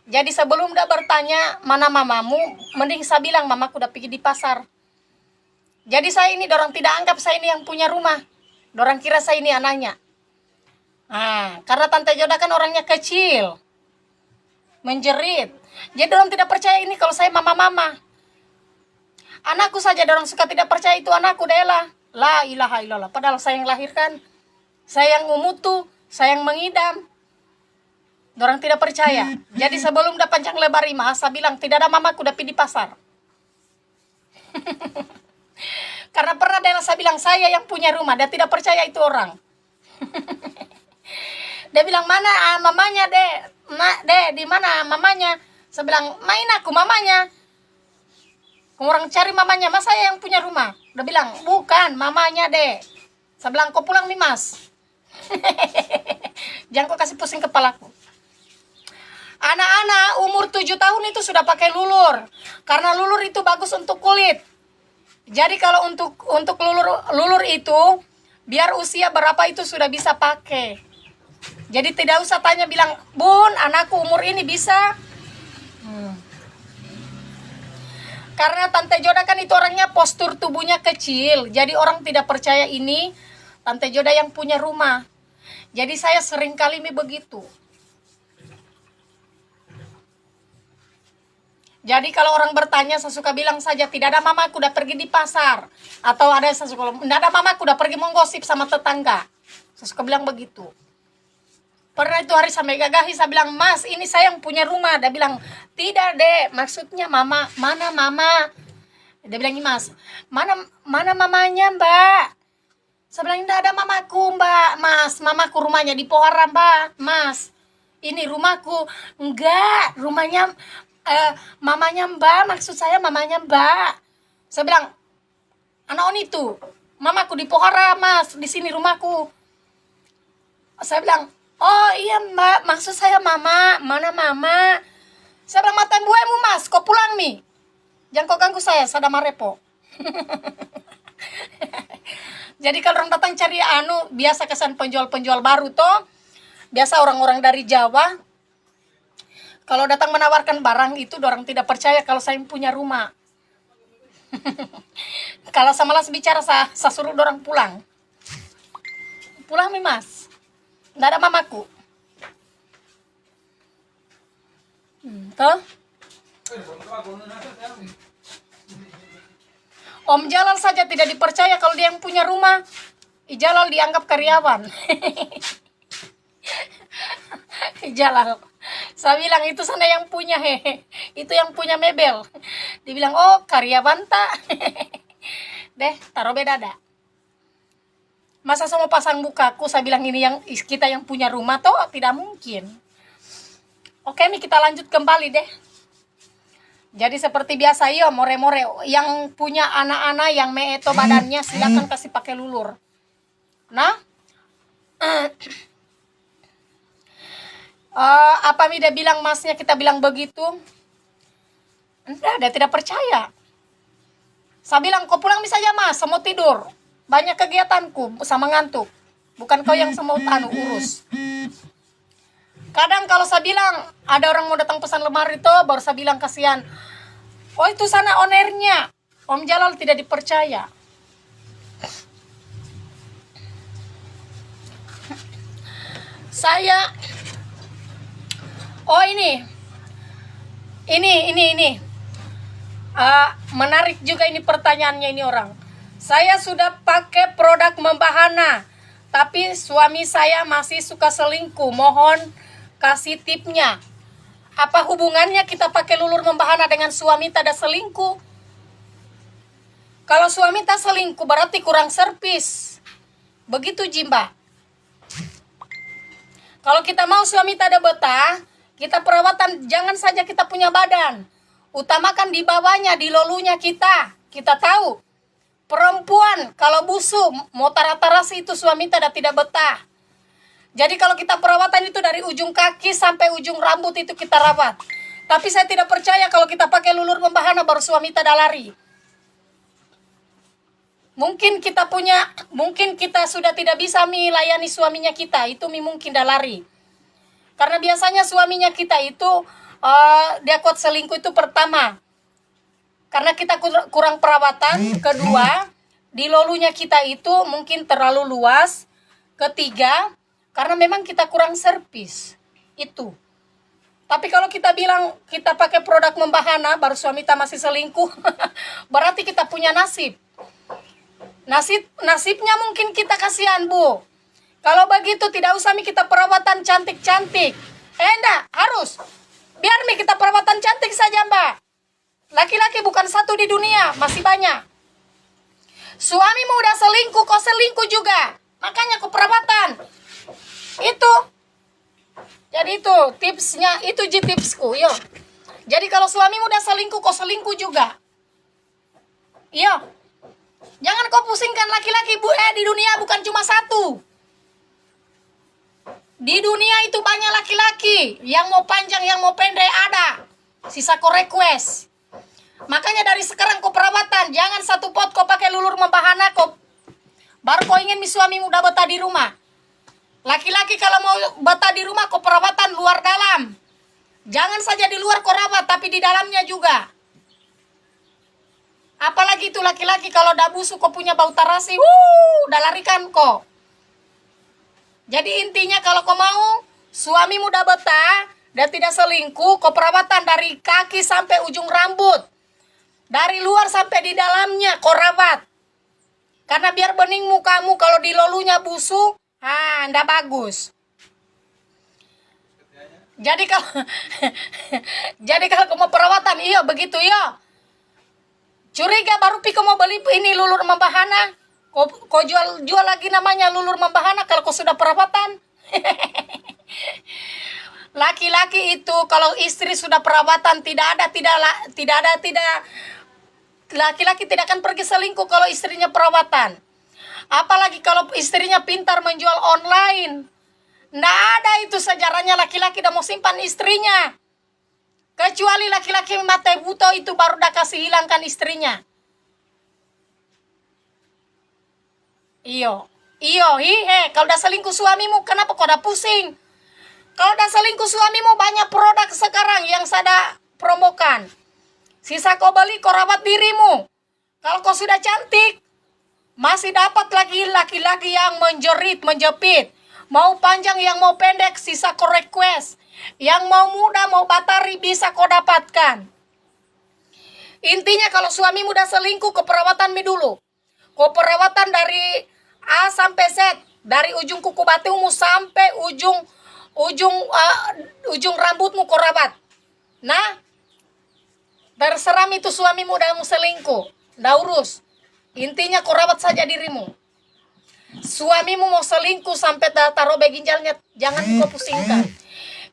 Speaker 1: Jadi sebelum dia bertanya mana mamamu, mending saya bilang mamaku udah pergi di pasar. Jadi saya ini dorang tidak anggap saya ini yang punya rumah. Dorang kira saya ini anaknya. Karena Tante Joda kan orangnya kecil, menjerit. Jadi orang tidak percaya ini kalau saya mama-mama. Anakku saja orang suka tidak percaya itu anakku Dela. La ilaha illallah. Padahal saya yang lahirkan, saya yang umutu, saya yang mengidam. Orang tidak percaya. Jadi sebelum udah panjang lebar imah, saya bilang tidak ada mamaku tapi di pasar. Karena pernah Dela saya bilang saya yang punya rumah, dia tidak percaya itu orang. Dia bilang mana mamanya di mana mamanya? Saya bilang, main aku mamanya. Orang cari mamanya, mas saya yang punya rumah. Udah bilang, bukan mamanya deh. Saya bilang, kau pulang nih mas. Jangan kau kasih pusing kepalaku. Anak-anak umur 7 tahun itu sudah pakai lulur. Karena lulur itu bagus untuk kulit. Jadi kalau untuk lulur itu, biar usia berapa itu sudah bisa pakai. Jadi tidak usah tanya bilang, bun anakku umur ini bisa. Karena Tante Joda kan itu orangnya postur tubuhnya kecil. Jadi orang tidak percaya ini Tante Joda yang punya rumah. Jadi saya sering kali begitu. Jadi kalau orang bertanya saya suka bilang saja tidak ada mamaku udah pergi di pasar. Atau ada saya suka tidak ada mamaku udah pergi menggosip sama tetangga. Saya suka bilang begitu. Pernah itu hari sampai gagahi saya bilang, mas ini saya yang punya rumah. Dia bilang, tidak dek, maksudnya mama, mana mama? Dia bilang, mas, mana mamanya mbak? Saya bilang, tidak ada mamaku mbak, mas, mamaku rumahnya di Pohara mbak, mas. Ini rumahku, enggak, rumahnya, mamanya mbak, maksud saya mamanya mbak. Saya bilang, anak on itu, mamaku di Pohara mas, di sini rumahku. Saya bilang, oh iya mbak, maksud saya mama, mana mama? Saya bilang matain buahmu mas, kau pulang nih. Jangan kau ganggu saya ada marepo. Jadi kalau orang datang cari biasa kesan penjual-penjual baru toh. Biasa orang-orang dari Jawa. Kalau datang menawarkan barang itu, orang tidak percaya kalau saya punya rumah. Kalau saya malas bicara, saya suruh orang pulang. Pulang nih mas. Nggak ada mamaku. Toh? Om Jalal saja tidak dipercaya kalau dia yang punya rumah. Jalal dianggap karyawan. Jalal. Saya bilang itu sana yang punya hehe. Itu yang punya mebel. Dibilang oh karyawan tak. Deh taruh beda dah. Masa semua pasang mukaku, saya bilang ini yang kita yang punya rumah toh tidak mungkin. Oke nih kita lanjut kembali deh. Jadi seperti biasa yo more-more yang punya anak-anak yang meeto badannya silakan kasih pakai lulur. Nah, apa dia bilang masnya kita bilang begitu? Enggak, dia tidak percaya. Saya bilang kau pulang bisa aja mas, saya mau tidur. Banyak kegiatanku sama ngantuk. Bukan kau yang semua urus. Kadang kalau saya bilang ada orang mau datang pesan lemari itu, baru saya bilang kasihan. Oh itu sana ownernya. Om Jalal tidak dipercaya. Saya, oh ini. Menarik juga ini pertanyaannya ini orang. Saya sudah pakai produk membahana, tapi suami saya masih suka selingkuh. Mohon kasih tipnya. Apa hubungannya kita pakai lulur membahana dengan suami tak ada selingkuh? Kalau suami tak selingkuh berarti kurang servis. Begitu Jimba. Kalau kita mau suami tak ada betah, kita perawatan, jangan saja kita punya badan. Utamakan di bawahnya, di lolunya kita. Kita tahu. Perempuan kalau busuk, mau tara-tarasi itu suami tidak betah. Jadi kalau kita perawatan itu dari ujung kaki sampai ujung rambut itu kita rawat. Tapi saya tidak percaya kalau kita pakai lulur membahana baru suami tidak lari. Mungkin kita sudah tidak bisa melayani suaminya kita, itu mungkin dah lari. Karena biasanya suaminya kita itu dia kuat selingkuh itu pertama. Karena kita kurang perawatan, kedua, di lolunya kita itu mungkin terlalu luas, ketiga, karena memang kita kurang servis. Itu. Tapi kalau kita bilang kita pakai produk membahana baru suami kita masih selingkuh, berarti kita punya nasib. Nasibnya mungkin kita kasihan, Bu. Kalau begitu tidak usah kita perawatan cantik-cantik. Enggak, harus. Biar kita perawatan cantik saja, Mbak. Laki-laki bukan satu di dunia, masih banyak. Suamimu udah selingkuh, kau selingkuh juga. Makanya kau perawatan. Itu. Jadi itu tipsnya, itu tipsku, yo. Jadi kalau suamimu udah selingkuh, kau selingkuh juga. Iya. Jangan kau pusingkan laki-laki, Bu. Di dunia bukan cuma satu. Di dunia itu banyak laki-laki. Yang mau panjang, yang mau pendek ada. Sisa kau request. Makanya dari sekarang kau perawatan. Jangan satu pot kau pakai lulur membahana. Baru kau ingin suamimu udah betah di rumah. Laki-laki kalau mau betah di rumah kau perawatan luar dalam. Jangan saja di luar kau rawat, tapi di dalamnya juga. Apalagi itu laki-laki kalau udah busuk kau punya bau tarasi, udah larikan kau. Jadi intinya kalau kau mau suamimu udah betah dan tidak selingkuh, kau perawatan dari kaki sampai ujung rambut. Dari luar sampai di dalamnya kau rawat. Karena biar bening mukamu, kalau di lolunya busuk, ndak bagus. Jadi kalau kau mau perawatan, iya begitu ya. Curiga baru kau mau beli ini lulur membahana, kau jual lagi namanya lulur membahana kalau kau sudah perawatan. Laki-laki itu kalau istri sudah perawatan laki-laki tidak akan pergi selingkuh kalau istrinya perawatan. Apalagi kalau istrinya pintar menjual online. Nggak ada itu sejarahnya laki-laki udah mau simpan istrinya. Kecuali laki-laki mata buta itu baru udah kasih hilangkan istrinya. Iyo, kalau udah selingkuh suamimu, kenapa kau udah pusing? Kalau udah selingkuh suamimu, banyak produk sekarang yang saya promokan. Sisa kau beli, kau rawat dirimu. Kalau kau sudah cantik, masih dapat lagi laki-laki yang menjepit. Mau panjang, yang mau pendek, sisa kau request. Yang mau muda, mau batari, bisa kau dapatkan. Intinya kalau suami muda selingkuh, keperawatanmu dulu. Kau perawatan dari A sampai Z. Dari ujung kuku batumu sampai ujung rambutmu kau rawat. Nah, terserah itu suamimu udah mau selingkuh. Nggak urus. Intinya kau rawat saja dirimu. Suamimu mau selingkuh sampai taruh ginjalnya, jangan kau pusingkan.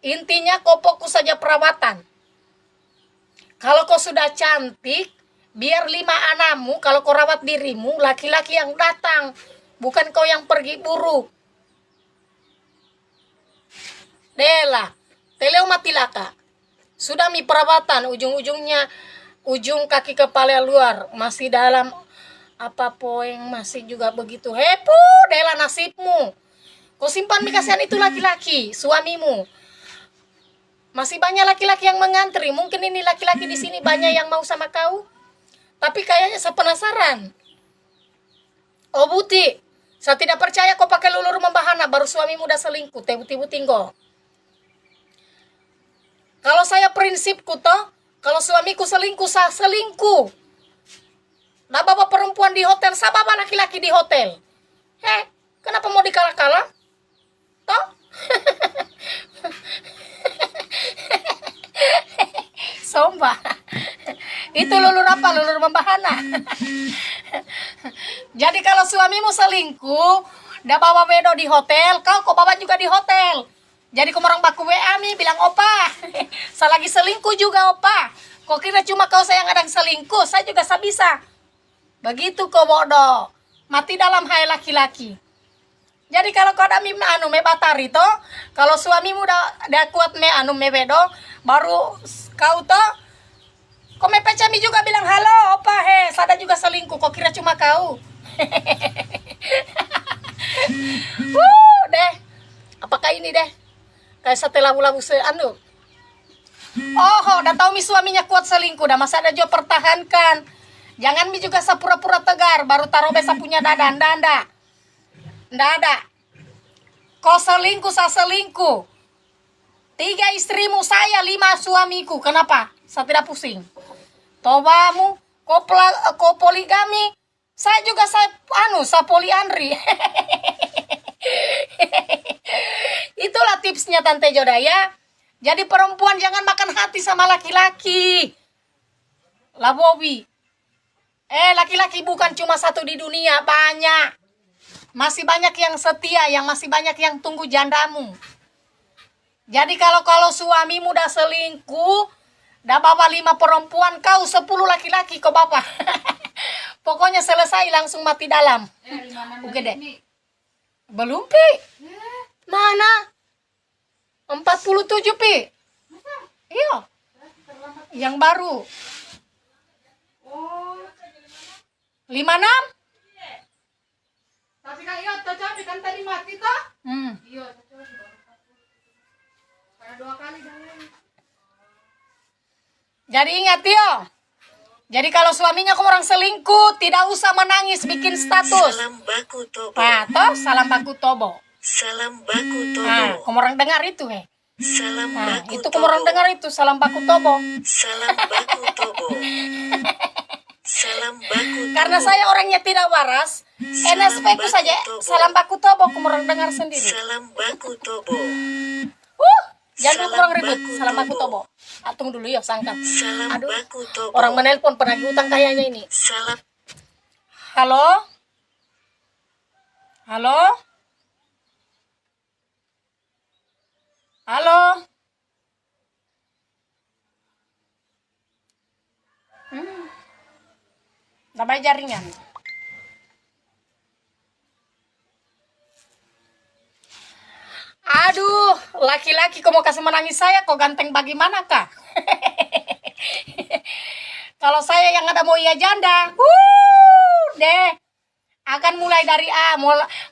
Speaker 1: Intinya kau fokus saja perawatan. Kalau kau sudah cantik, biar 5 anakmu, kalau kau rawat dirimu, laki-laki yang datang, bukan kau yang pergi buru. Dela, teleu matilaka. Sudah mi perawatan, ujung-ujungnya, ujung kaki kepala luar, masih dalam apa poeng, masih juga begitu. Hepu, dela nasibmu. Kau simpan mi kasihan itu laki-laki, suamimu. Masih banyak laki-laki yang mengantri. Mungkin ini laki-laki di sini banyak yang mau sama kau. Tapi kayaknya saya penasaran. Oh Buti, saya tidak percaya kau pakai lulur membahana baru suamimu udah selingkuh. Tebu-tebu tinggal. Kalau saya prinsipku toh, kalau suamiku selingkuh, saya selingkuh. Nah bawa perempuan di hotel, saya bawa laki-laki di hotel. Kenapa mau dikalah-kalah? Toh? Somba. Itu lulur apa? Lulur membahana. Jadi kalau suamimu selingkuh, dah bawa wedo di hotel, kau bawa juga di hotel. Jadi kau orang baku WA mi bilang, opa, saya lagi selingkuh juga opa. Kau kira cuma kau saya yang ada selingkuh, saya juga saya bisa. Begitu kau bodoh. Mati dalam hai laki-laki. Jadi kalau kau ada me batari toh, kalau suamimu udah kuat me wedo, baru kau toh, kau me pecami juga bilang, halo opa saya juga selingkuh. Kau kira cuma kau. Deh. Apakah ini deh? Kayak setelah labu-labu udah tahu mi suaminya kuat selingkuh, dah masa ada juga pertahankan. Jangan mi juga sapura-pura tegar, baru taruh besa punya dada, ndak ada. Kau selingkuh, saya selingkuh. 3 istrimu, saya 5 suamiku. Kenapa? Saya tidak pusing. Tobamu, kau poligami, saya juga saya poliandri. Itulah tipsnya Tante Joda ya. Jadi perempuan jangan makan hati sama laki-laki. Lah Bobby. Laki-laki bukan cuma satu di dunia, banyak. Masih banyak yang setia, yang masih banyak yang tunggu jandamu. Jadi kalau suamimu udah selingkuh, dah bawa 5 perempuan, kau 10 laki-laki kau bawa. Pokoknya selesai langsung mati dalam. Oke deh. Belum Pi. Mana? 47 Pi. Iya. Yang baru. 56? Tapi kan iya toh kan tadi mati toh? Iya. Karena 2 kali dah. Jadi ingat yo. Jadi kalau suaminya kamu orang selingkuh, tidak usah menangis bikin status.
Speaker 3: Salam baku tobo.
Speaker 1: Toh salam baku tobo.
Speaker 3: Salam baku tobo.
Speaker 1: Kamu orang dengar itu
Speaker 3: Salam baku
Speaker 1: itu kamu orang dengar itu salam baku tobo.
Speaker 3: Salam baku tobo. Salam baku tobo.
Speaker 1: Karena saya orangnya tidak waras, NSP ku saja salam baku tobo kamu orang dengar sendiri.
Speaker 3: Salam baku tobo.
Speaker 1: Jangan dulu orang ribut, salam baku tobo. Tunggu dulu ya sangka.
Speaker 3: Salam baku tobo.
Speaker 1: Orang menelpon penagih utang kayaknya ini.
Speaker 3: Salam.
Speaker 1: Halo? Halo? Halo? Namanya jaringan. Aduh, laki-laki kau mau kasih menangis saya, kau ganteng bagaimana kah? Kalau saya yang ada mau iya janda, deh. Akan mulai dari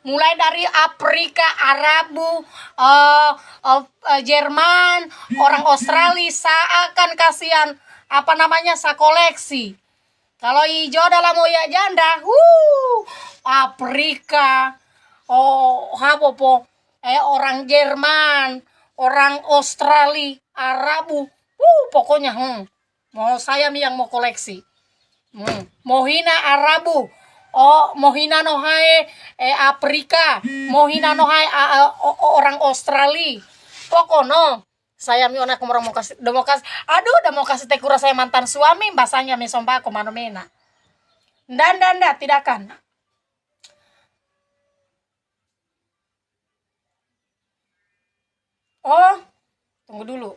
Speaker 1: mulai dari Afrika, Arabu, Jerman, orang Australia, saya akan kasihan saya koleksi. Kalau hijau dalam mau iya janda, Afrika, orang Jerman, orang Australia, Arabu, pokoknya mau saya yang mau koleksi. Mohina Arabu, mohina nohai Afrika, mohina nohai orang Australia. Pokoknya saya mi anak orang mau kasih, udah mau kasih tekura saya mantan suami, bahasanya mi sompa aku manomena. Dan tidak kan. Tunggu dulu.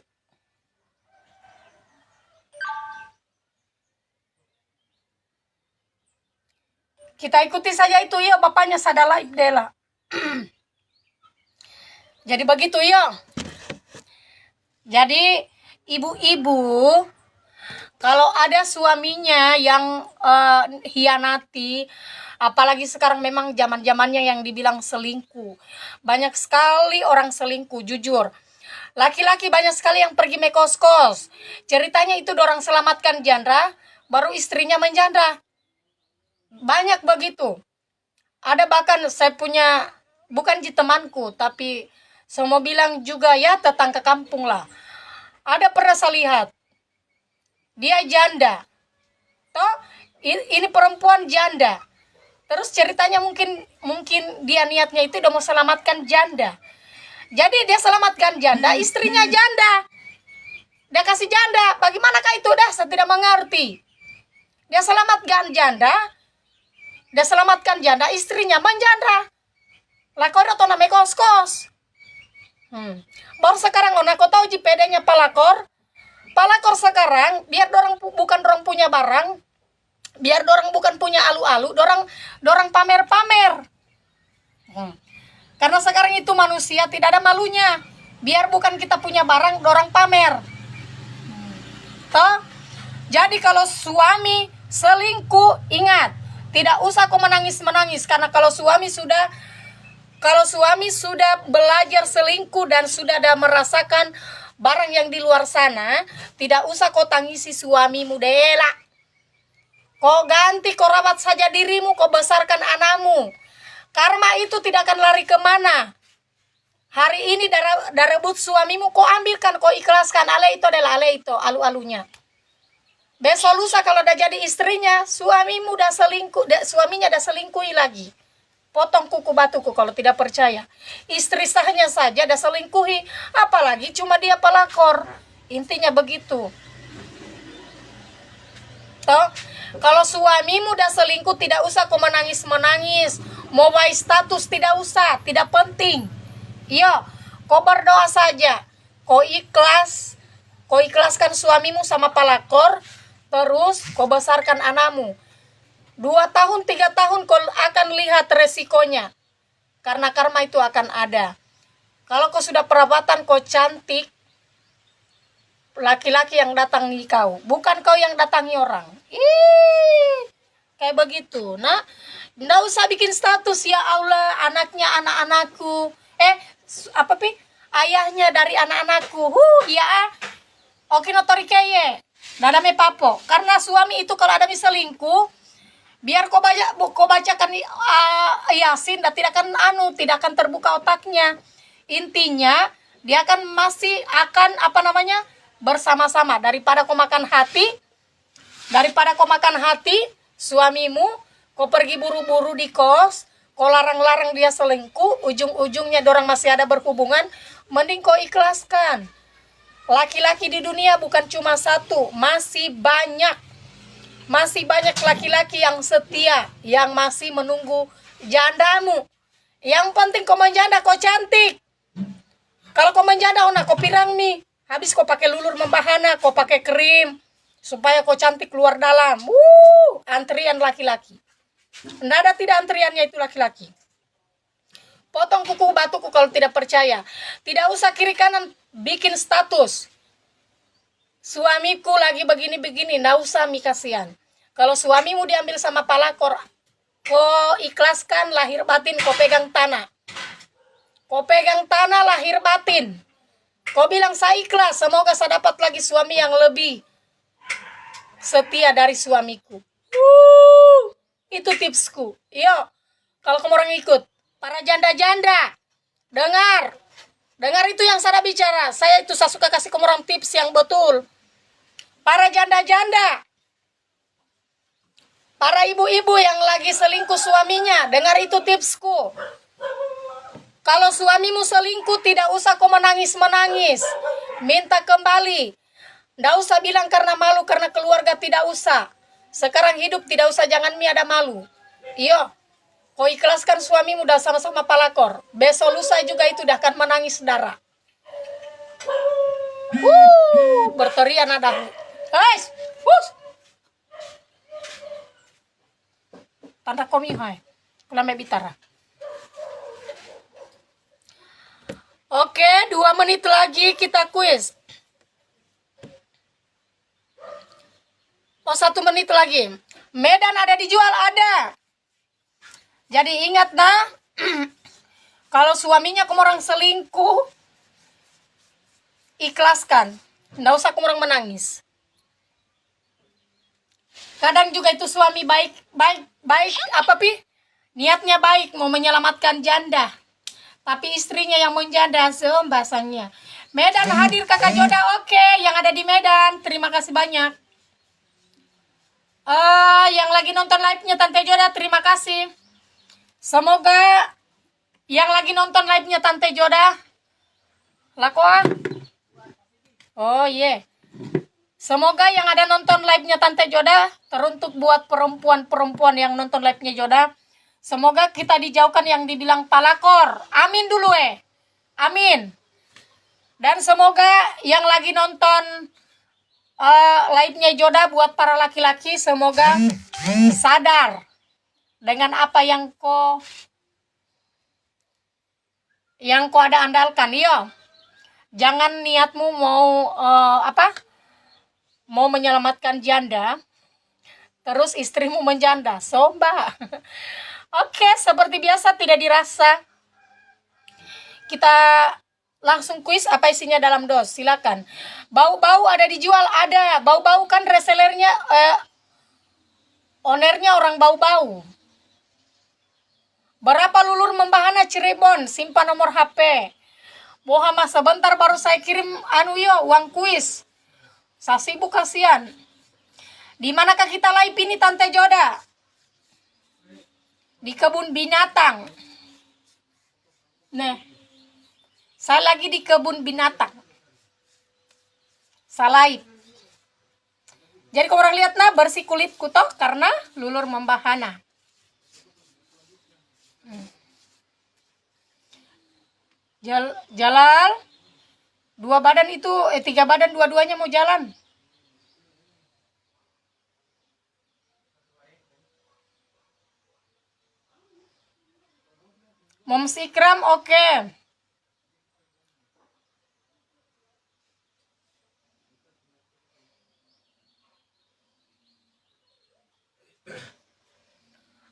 Speaker 1: Kita ikuti saja itu ya, bapaknya sada live dela. Jadi begitu ya. Jadi ibu-ibu kalau ada suaminya yang hianati, apalagi sekarang memang zaman-zamannya yang dibilang selingkuh. Banyak sekali orang selingkuh, jujur. Laki-laki banyak sekali yang pergi mekos-kos. Ceritanya itu dorang selamatkan janda, baru istrinya menjanda. Banyak begitu. Ada bahkan saya punya, bukan di temanku, tapi saya mau bilang juga ya tetangga kampung lah. Ada pernah saya lihat, dia janda. Toh, ini perempuan janda. Terus ceritanya mungkin dia niatnya itu udah mau selamatkan janda. Jadi dia selamatkan janda, istrinya janda. Dia kasih janda. Bagaimanakah itu? Dah, saya tidak mengerti. Dia selamatkan janda, istrinya menjanda. Lah kau udah tahu namanya kos-kos. Baru sekarang kau tahu JPD-nya palakor. Palakor sekarang biar bukan dorang punya barang, biar dorang bukan punya alu-alu, dorang pamer-pamer. Karena sekarang itu manusia tidak ada malunya. Biar bukan kita punya barang, dorang pamer. Toh? Jadi kalau suami selingkuh, ingat, tidak usah kau menangis-menangis. Karena kalau suami sudah belajar selingkuh dan sudah ada merasakan barang yang di luar sana, tidak usah kau tangisi suamimu, Dela. Kau ganti, kau rawat saja dirimu, kau besarkan anakmu. Karma itu tidak akan lari kemana. Hari ini darah rebut suamimu, kau ambilkan, kau ikhlaskan. Ale itu adalah ale itu, alu-alunya. Besok lusa kalau udah jadi istrinya, suaminya udah selingkuhi lagi. Potong kuku batuku kalau tidak percaya. Istri sahnya saja udah selingkuhi, apalagi cuma dia pelakor. Intinya begitu. Toh, kalau suamimu udah selingkuh, tidak usah kau menangis-menangis. Mau baik status tidak usah, tidak penting. Iya, kau berdoa saja. Kau ikhlaskan suamimu sama pelakor, terus kau besarkan anakmu. 2 tahun, 3 tahun kau akan lihat resikonya. Karena karma itu akan ada. Kalau kau sudah perawatan, kau cantik, laki-laki yang datangi kau, bukan kau yang datangi orang. Kayak begitu. Nah, nggak usah bikin status, ya Allah, anaknya anak-anakku. Ayahnya dari anak-anakku. Ya. Oke notori keye. Nada me papo. Karena suami itu kalau ada selingkuh, biar kau bacakan Yasin, dan tidak akan terbuka otaknya. Intinya dia masih akan bersama-sama. Daripada kau makan hati suamimu, kau pergi buru-buru di kos, kau larang-larang dia selingkuh, ujung-ujungnya dorang masih ada berhubungan, mending kau ikhlaskan. Laki-laki di dunia bukan cuma satu, masih banyak laki-laki yang setia, yang masih menunggu jandamu. Yang penting kau menjanda, kau cantik. Kalau kau menjanda, kau pirang nih. Habis kau pakai lulur membahana, kau pakai krim, supaya kau cantik luar dalam. Antrian laki-laki. Nggak ada tidak antriannya itu laki-laki. Potong kuku batuku kalau tidak percaya. Tidak usah kiri kanan bikin status. Suamiku lagi begini-begini, nggak usah kasihan. Kalau suamimu diambil sama palakor, kau ikhlaskan lahir batin, kau pegang tanah. Kau pegang tanah lahir batin. Kau bilang saya ikhlas, semoga saya dapat lagi suami yang lebih setia dari suamiku. Itu tipsku. Yo, kalau kamu orang ikut, para janda-janda, dengar itu yang saya bicara. Saya suka kasih kamu orang tips yang betul. Para janda-janda, para ibu-ibu yang lagi selingkuh suaminya, dengar itu tipsku. Kalau suamimu selingkuh, tidak usah kau menangis-menangis. Minta kembali. Nggak usah bilang karena malu, karena keluarga, tidak usah. Sekarang hidup tidak usah, jangan ada malu. Iyo, kau ikhlaskan suamimu udah sama-sama palakor. Besok lusa juga itu dah akan menangis darah. Berteriak nadahu. Guys, tanda komi hai. Kulame bitara. Oke, 2 menit lagi kita kuis. 1 menit lagi. Medan ada dijual, ada. Jadi ingat kalau suaminya orang selingkuh, ikhlaskan. Nggak usah kurang menangis. Kadang juga itu suami baik apa pi? Niatnya baik mau menyelamatkan janda. Tapi istrinya yang menjanda bahasanya. Medan hadir kakak Joda, oke. Yang ada di Medan, terima kasih banyak. Yang lagi nonton live-nya Tante Joda, terima kasih. Semoga yang lagi nonton live-nya Tante Joda, lakoa. Oh iya. Semoga yang ada nonton live-nya Tante Joda, teruntuk buat perempuan-perempuan yang nonton live-nya Joda. Semoga kita dijauhkan yang dibilang palakor. Amin dulu Amin. Dan semoga yang lagi nonton live-nya Joda buat para laki-laki, semoga sadar dengan apa yang kau ada andalkan. Yo, jangan niatmu mau mau menyelamatkan janda, terus istrimu menjanda. Mbak. Oke, seperti biasa tidak dirasa. Kita langsung kuis apa isinya dalam dos. Silakan. Bau-bau ada dijual, ada. Bau-bau kan resellernya, ownernya orang bau-bau. Berapa lulur membahana Cirebon? Simpan nomor HP. Muhammad sebentar baru saya kirim uang kuis. Saya sibuk kasihan. Di manakah kita live ini Tante Joda? Di kebun binatang. Nah, saya lagi di kebun binatang. Saya live. Jadi kalau orang lihat bersih kulitku toh karena lulur membahana. Jalal 2 badan itu 3 badan dua-duanya mau jalan. Moms Ikram oke.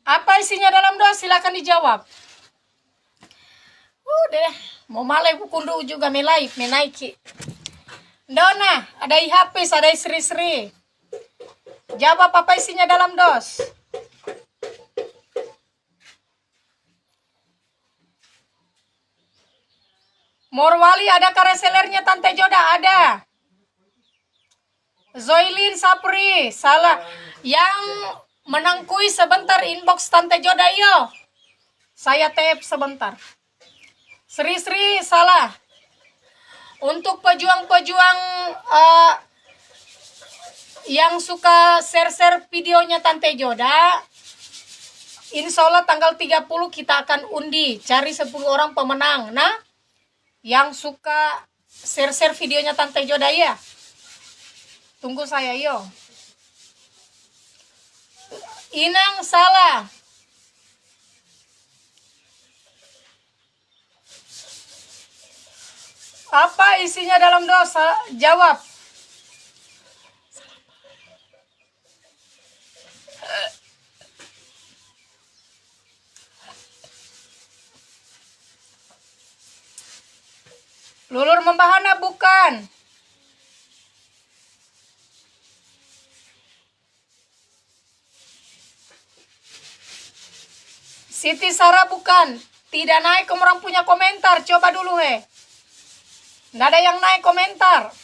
Speaker 1: Apa isinya dalam doa? Silakan dijawab. Udah, mau malai kundu juga menaiki. Dona, ada Ihapis, ada Sri-Sri. Jawab apa isinya dalam dos. Morwali ada resellernya Tante Joda, ada. Zoilin Sapri, salah. Yang menang kuis sebentar inbox Tante Joda yo. Saya tap sebentar. Sri-Sri salah. Untuk pejuang-pejuang yang suka share-share videonya Tante Joda, insya Allah tanggal 30 kita akan undi. Cari 10 orang pemenang. Nah, yang suka share-share videonya Tante Joda ya, tunggu saya yo. Inang salah. Apa isinya dalam dosa? Jawab. Lulur membahana bukan. Siti Sarah bukan. Tidak naik orang punya komentar. Coba dulu Nggak ada yang naik komentar.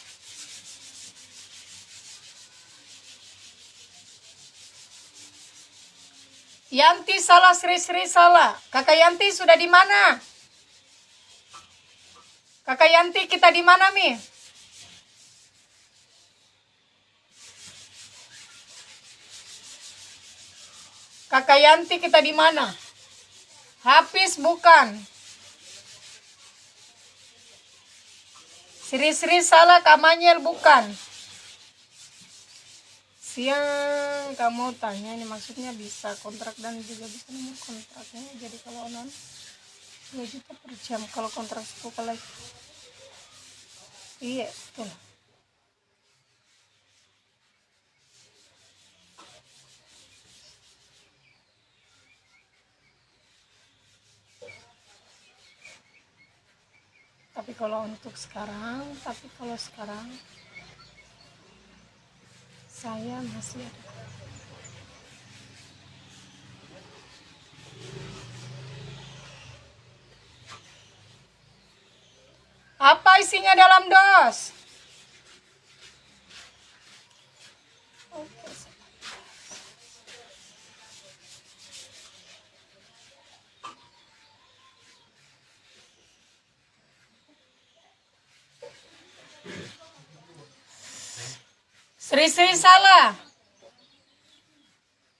Speaker 1: Yanti salah, Sri-Sri salah. Kakak Yanti sudah di mana? Kakak Yanti kita di mana Mi? Kakak Yanti kita di mana? Hafiz bukan. Sri-Sri salah, Kamanyel bukan. Siang kamu tanya ini maksudnya bisa kontrak dan juga bisa nomor kontraknya. Jadi kalau non 2 juta per jam kalau kontrak 10 kali. Iya betul. Tapi kalau sekarang saya masih ada. Apa isinya dalam dos? Oke. Sri salah.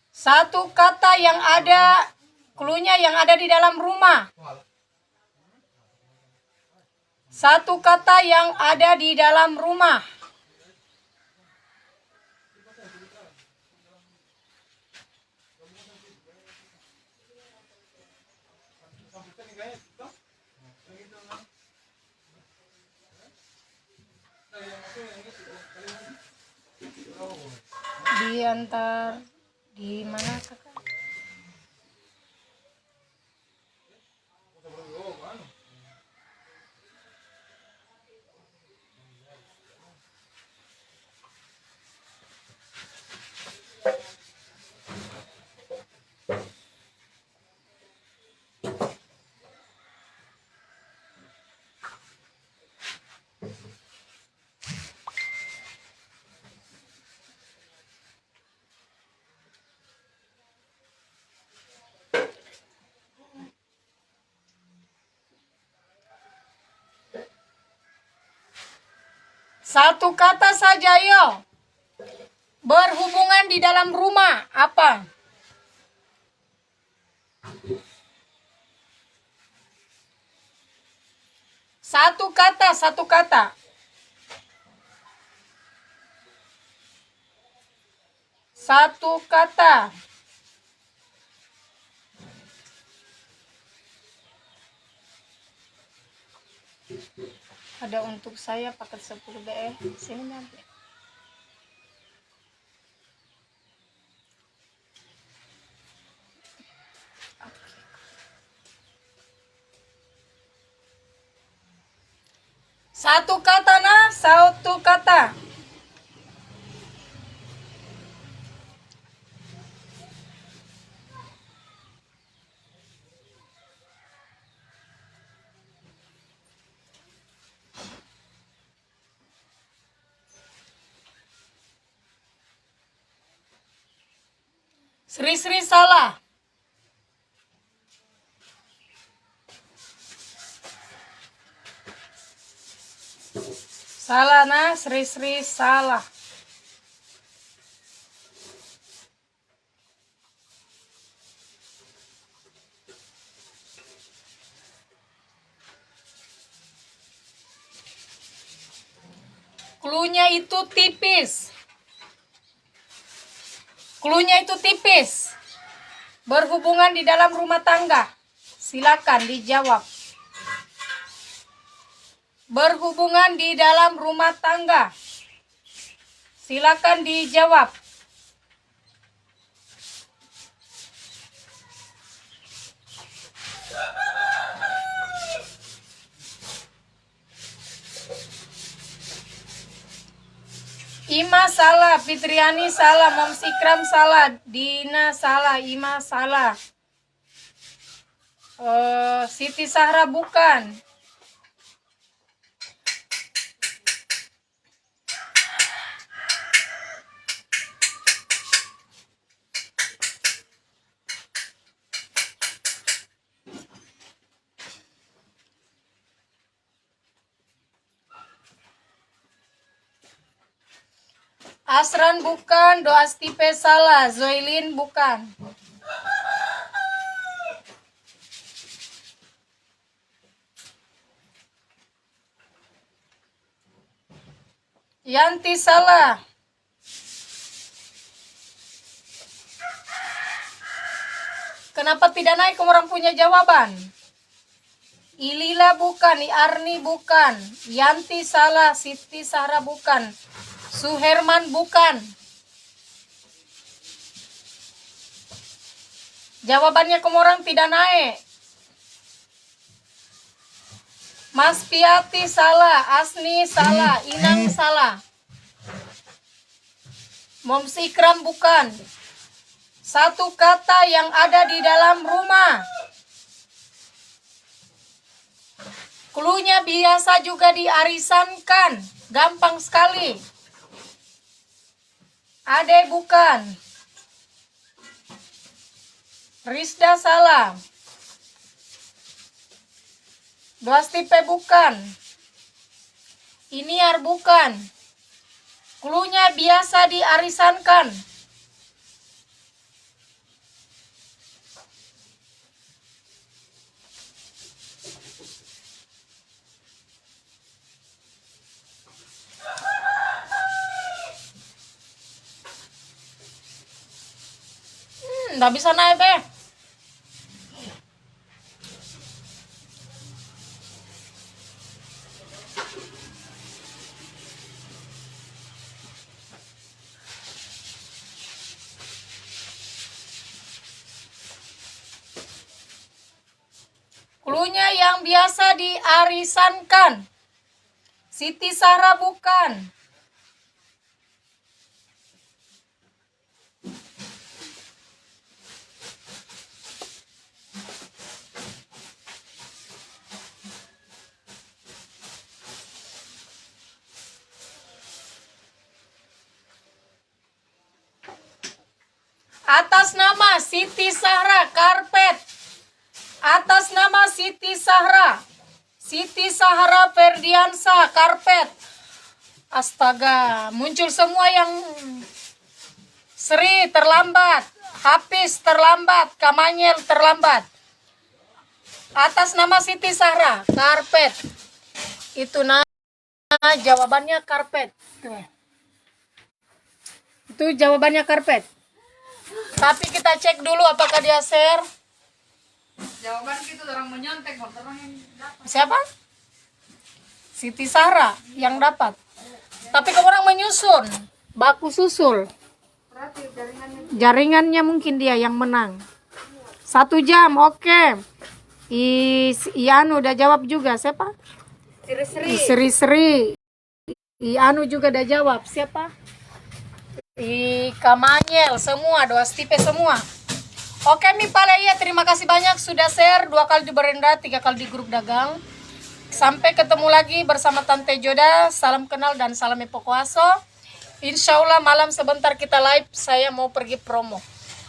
Speaker 1: Satu kata yang ada, cluenya yang ada di dalam rumah. Satu kata yang ada di dalam rumah. Di mana kakak? Satu kata saja yo. Berhubungan di dalam rumah. Apa? Satu kata, satu kata. Satu kata. Ada untuk saya paket 10 BE. Sini nanti. Satu kata nah, satu kata. Sri salah. Salah nah, Sri salah. Cluenya itu tipis. Cluenya itu tipis. Berhubungan di dalam rumah tangga. Silakan dijawab. Berhubungan di dalam rumah tangga. Silakan dijawab. Ima salah, Fitriani salah, Mom Sikram salah, Dina salah, Ima salah. Siti Sahra bukan. Asran bukan, Doa Stipe salah, Zoilin bukan. Yanti salah. Kenapa tidak naik orang punya jawaban? Ilila bukan, Arni bukan, Yanti salah, Siti Sahra bukan, Suherman bukan. Jawabannya orang tidak naik. Mas Piati salah, Asni salah, Inang salah. Moms Ikram bukan. Satu kata yang ada di dalam rumah. Cluenya biasa juga diarisankan. Gampang sekali. Ade bukan. Rizda salah. Dua Stipe bukan. Iniar bukan. Cluenya biasa diarisankan. Nggak bisa naik deh. Cluenya yang biasa diarisankan. Siti Sahra bukan. Atas nama Siti Sahra karpet. Atas nama Siti Sahra. Siti Sahra Ferdiansa karpet. Astaga, muncul semua yang Sri terlambat, Hafiz terlambat, Kamanyel terlambat. Atas nama Siti Sahra karpet. Itu jawabannya karpet. Itu jawabannya karpet. Tapi kita cek dulu apakah dia share.
Speaker 4: Jawaban gitu orang menyontek orang yang dapat.
Speaker 1: Siapa? Siti Sahra yang dapat. Tapi kamu orang menyusun, baku susul.
Speaker 4: Berarti
Speaker 1: Jaringannya mungkin dia yang menang. 1 jam, oke. Ianu udah jawab juga. Siapa? Sri. Ianu juga udah jawab. Siapa? Kamanyel semua, Dua Stipe semua. Oke Mi Palaya, terima kasih banyak sudah share 2 kali di beranda, 3 kali di grup dagang. Sampai ketemu lagi bersama Tante Joda. Salam kenal dan salam epokuaso. Insya Allah malam sebentar kita live. Saya mau pergi promo.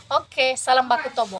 Speaker 1: Oke, salam baku tobo.